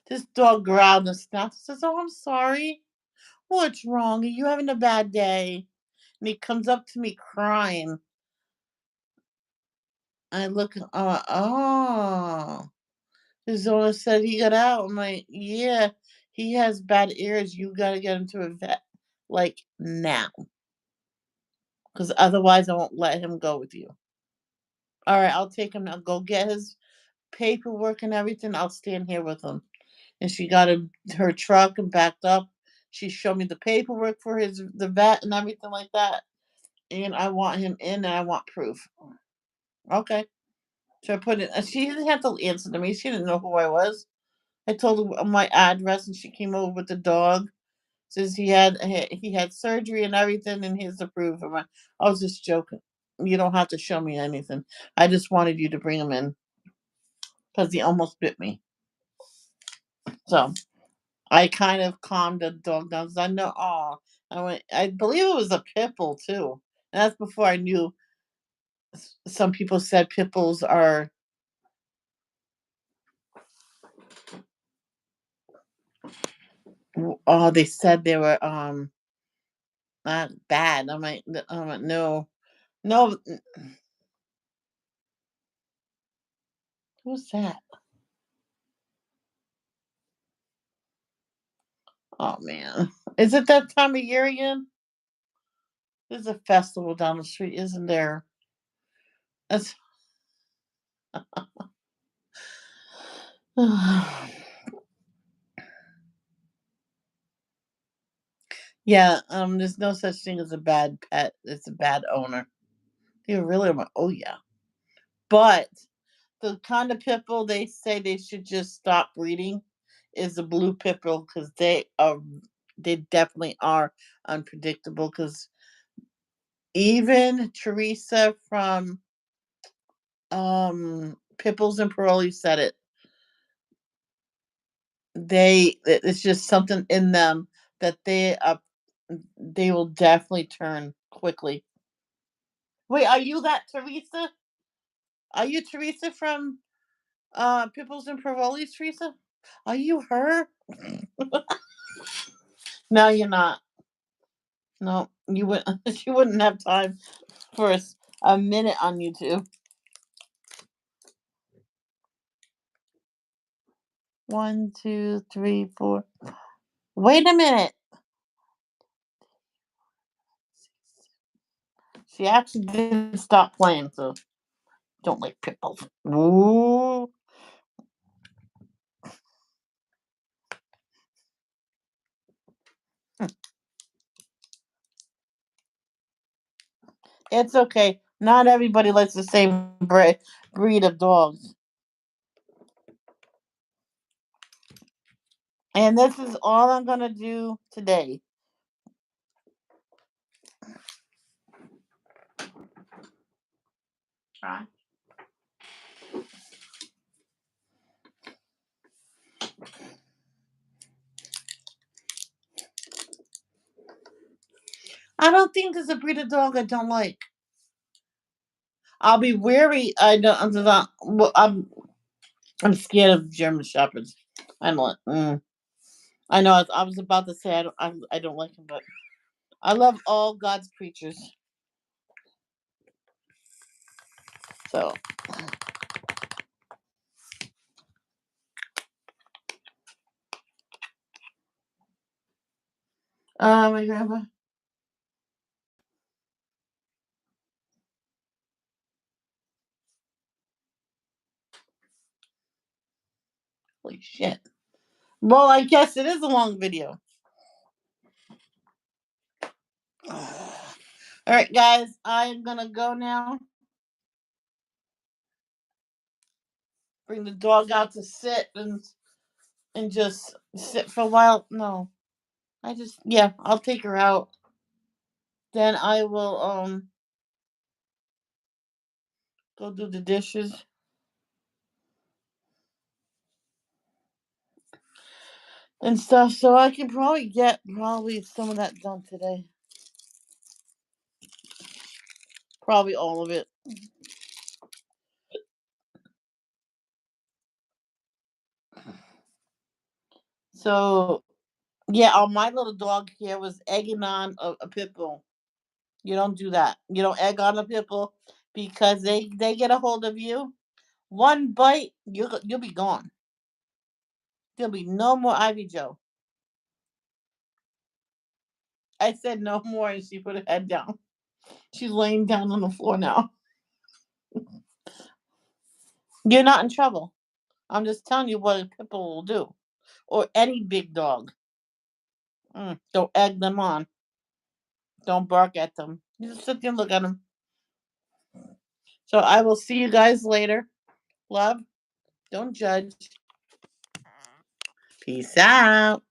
This dog growled and snapped. Says, "Oh, I'm sorry. What's wrong? Are you having a bad day?" And he comes up to me crying. I look, oh. His owner said he got out. I'm like, yeah, he has bad ears. You got to get him to a vet, like now, because otherwise I won't let him go with you. All right, I'll take him now. Go get his paperwork and everything. I'll stand here with him. And she got her truck and backed up. She showed me the paperwork for the vet and everything like that. And I want him in, and I want proof. Okay. So I put it. She didn't have to answer to me. She didn't know who I was. I told her my address, and she came over with the dog. Says he had surgery and everything, and here's the proof. I was just joking. You don't have to show me anything. I just wanted you to bring him in because he almost bit me. So I kind of calmed the dog down. 'Cause I know. Oh, I went. I believe it was a pit bull too, and that's before I knew. Some people said pit bulls are. Oh, they said they were not bad. I'm like, no, no. Who's that? Oh man, is it that time of year again? There's a festival down the street, isn't there? That's yeah. There's no such thing as a bad pet. It's a bad owner. You really want? Oh yeah, but the kind of pit bull they say they should just stop breeding is the blue pit bull because they definitely are unpredictable. Because even Teresa from Pipples and Paroli said it. It's just something in them that they will definitely turn quickly. Wait, are you that Teresa? Are you Teresa from Pipples and Paroli, Teresa? Are you her? No, you're not. No, you wouldn't. You wouldn't have time for a minute on YouTube. 1, 2, 3, 4. Wait a minute. She actually did stop playing, so don't like Pipples. Ooh. It's okay. Not everybody likes the same breed of dogs. And this is all I'm going to do today. Try. I don't think there's a breed of dog I don't like. I'll be wary. I'm not. Well, I'm scared of German shepherds. I'm like, I know. I was about to say I don't like them, but I love all God's creatures. So, my grandpa. Holy shit. Well, I guess it is a long video. All right, guys, I'm gonna go now. Bring the dog out to sit and just sit for a while. No, I'll take her out. Then I will go do the dishes and stuff, so I can probably get some of that done today. Probably all of it. So yeah, my little dog here was egging on a pit bull. You don't do that. You don't egg on a pit bull because they get a hold of you. One bite, you'll be gone. There'll be no more Ivy Joe. I said no more, and she put her head down. She's laying down on the floor now. You're not in trouble. I'm just telling you what a pit bull will do, or any big dog. Don't egg them on. Don't bark at them. You just sit there and look at them. So I will see you guys later. Love. Don't judge. Peace out.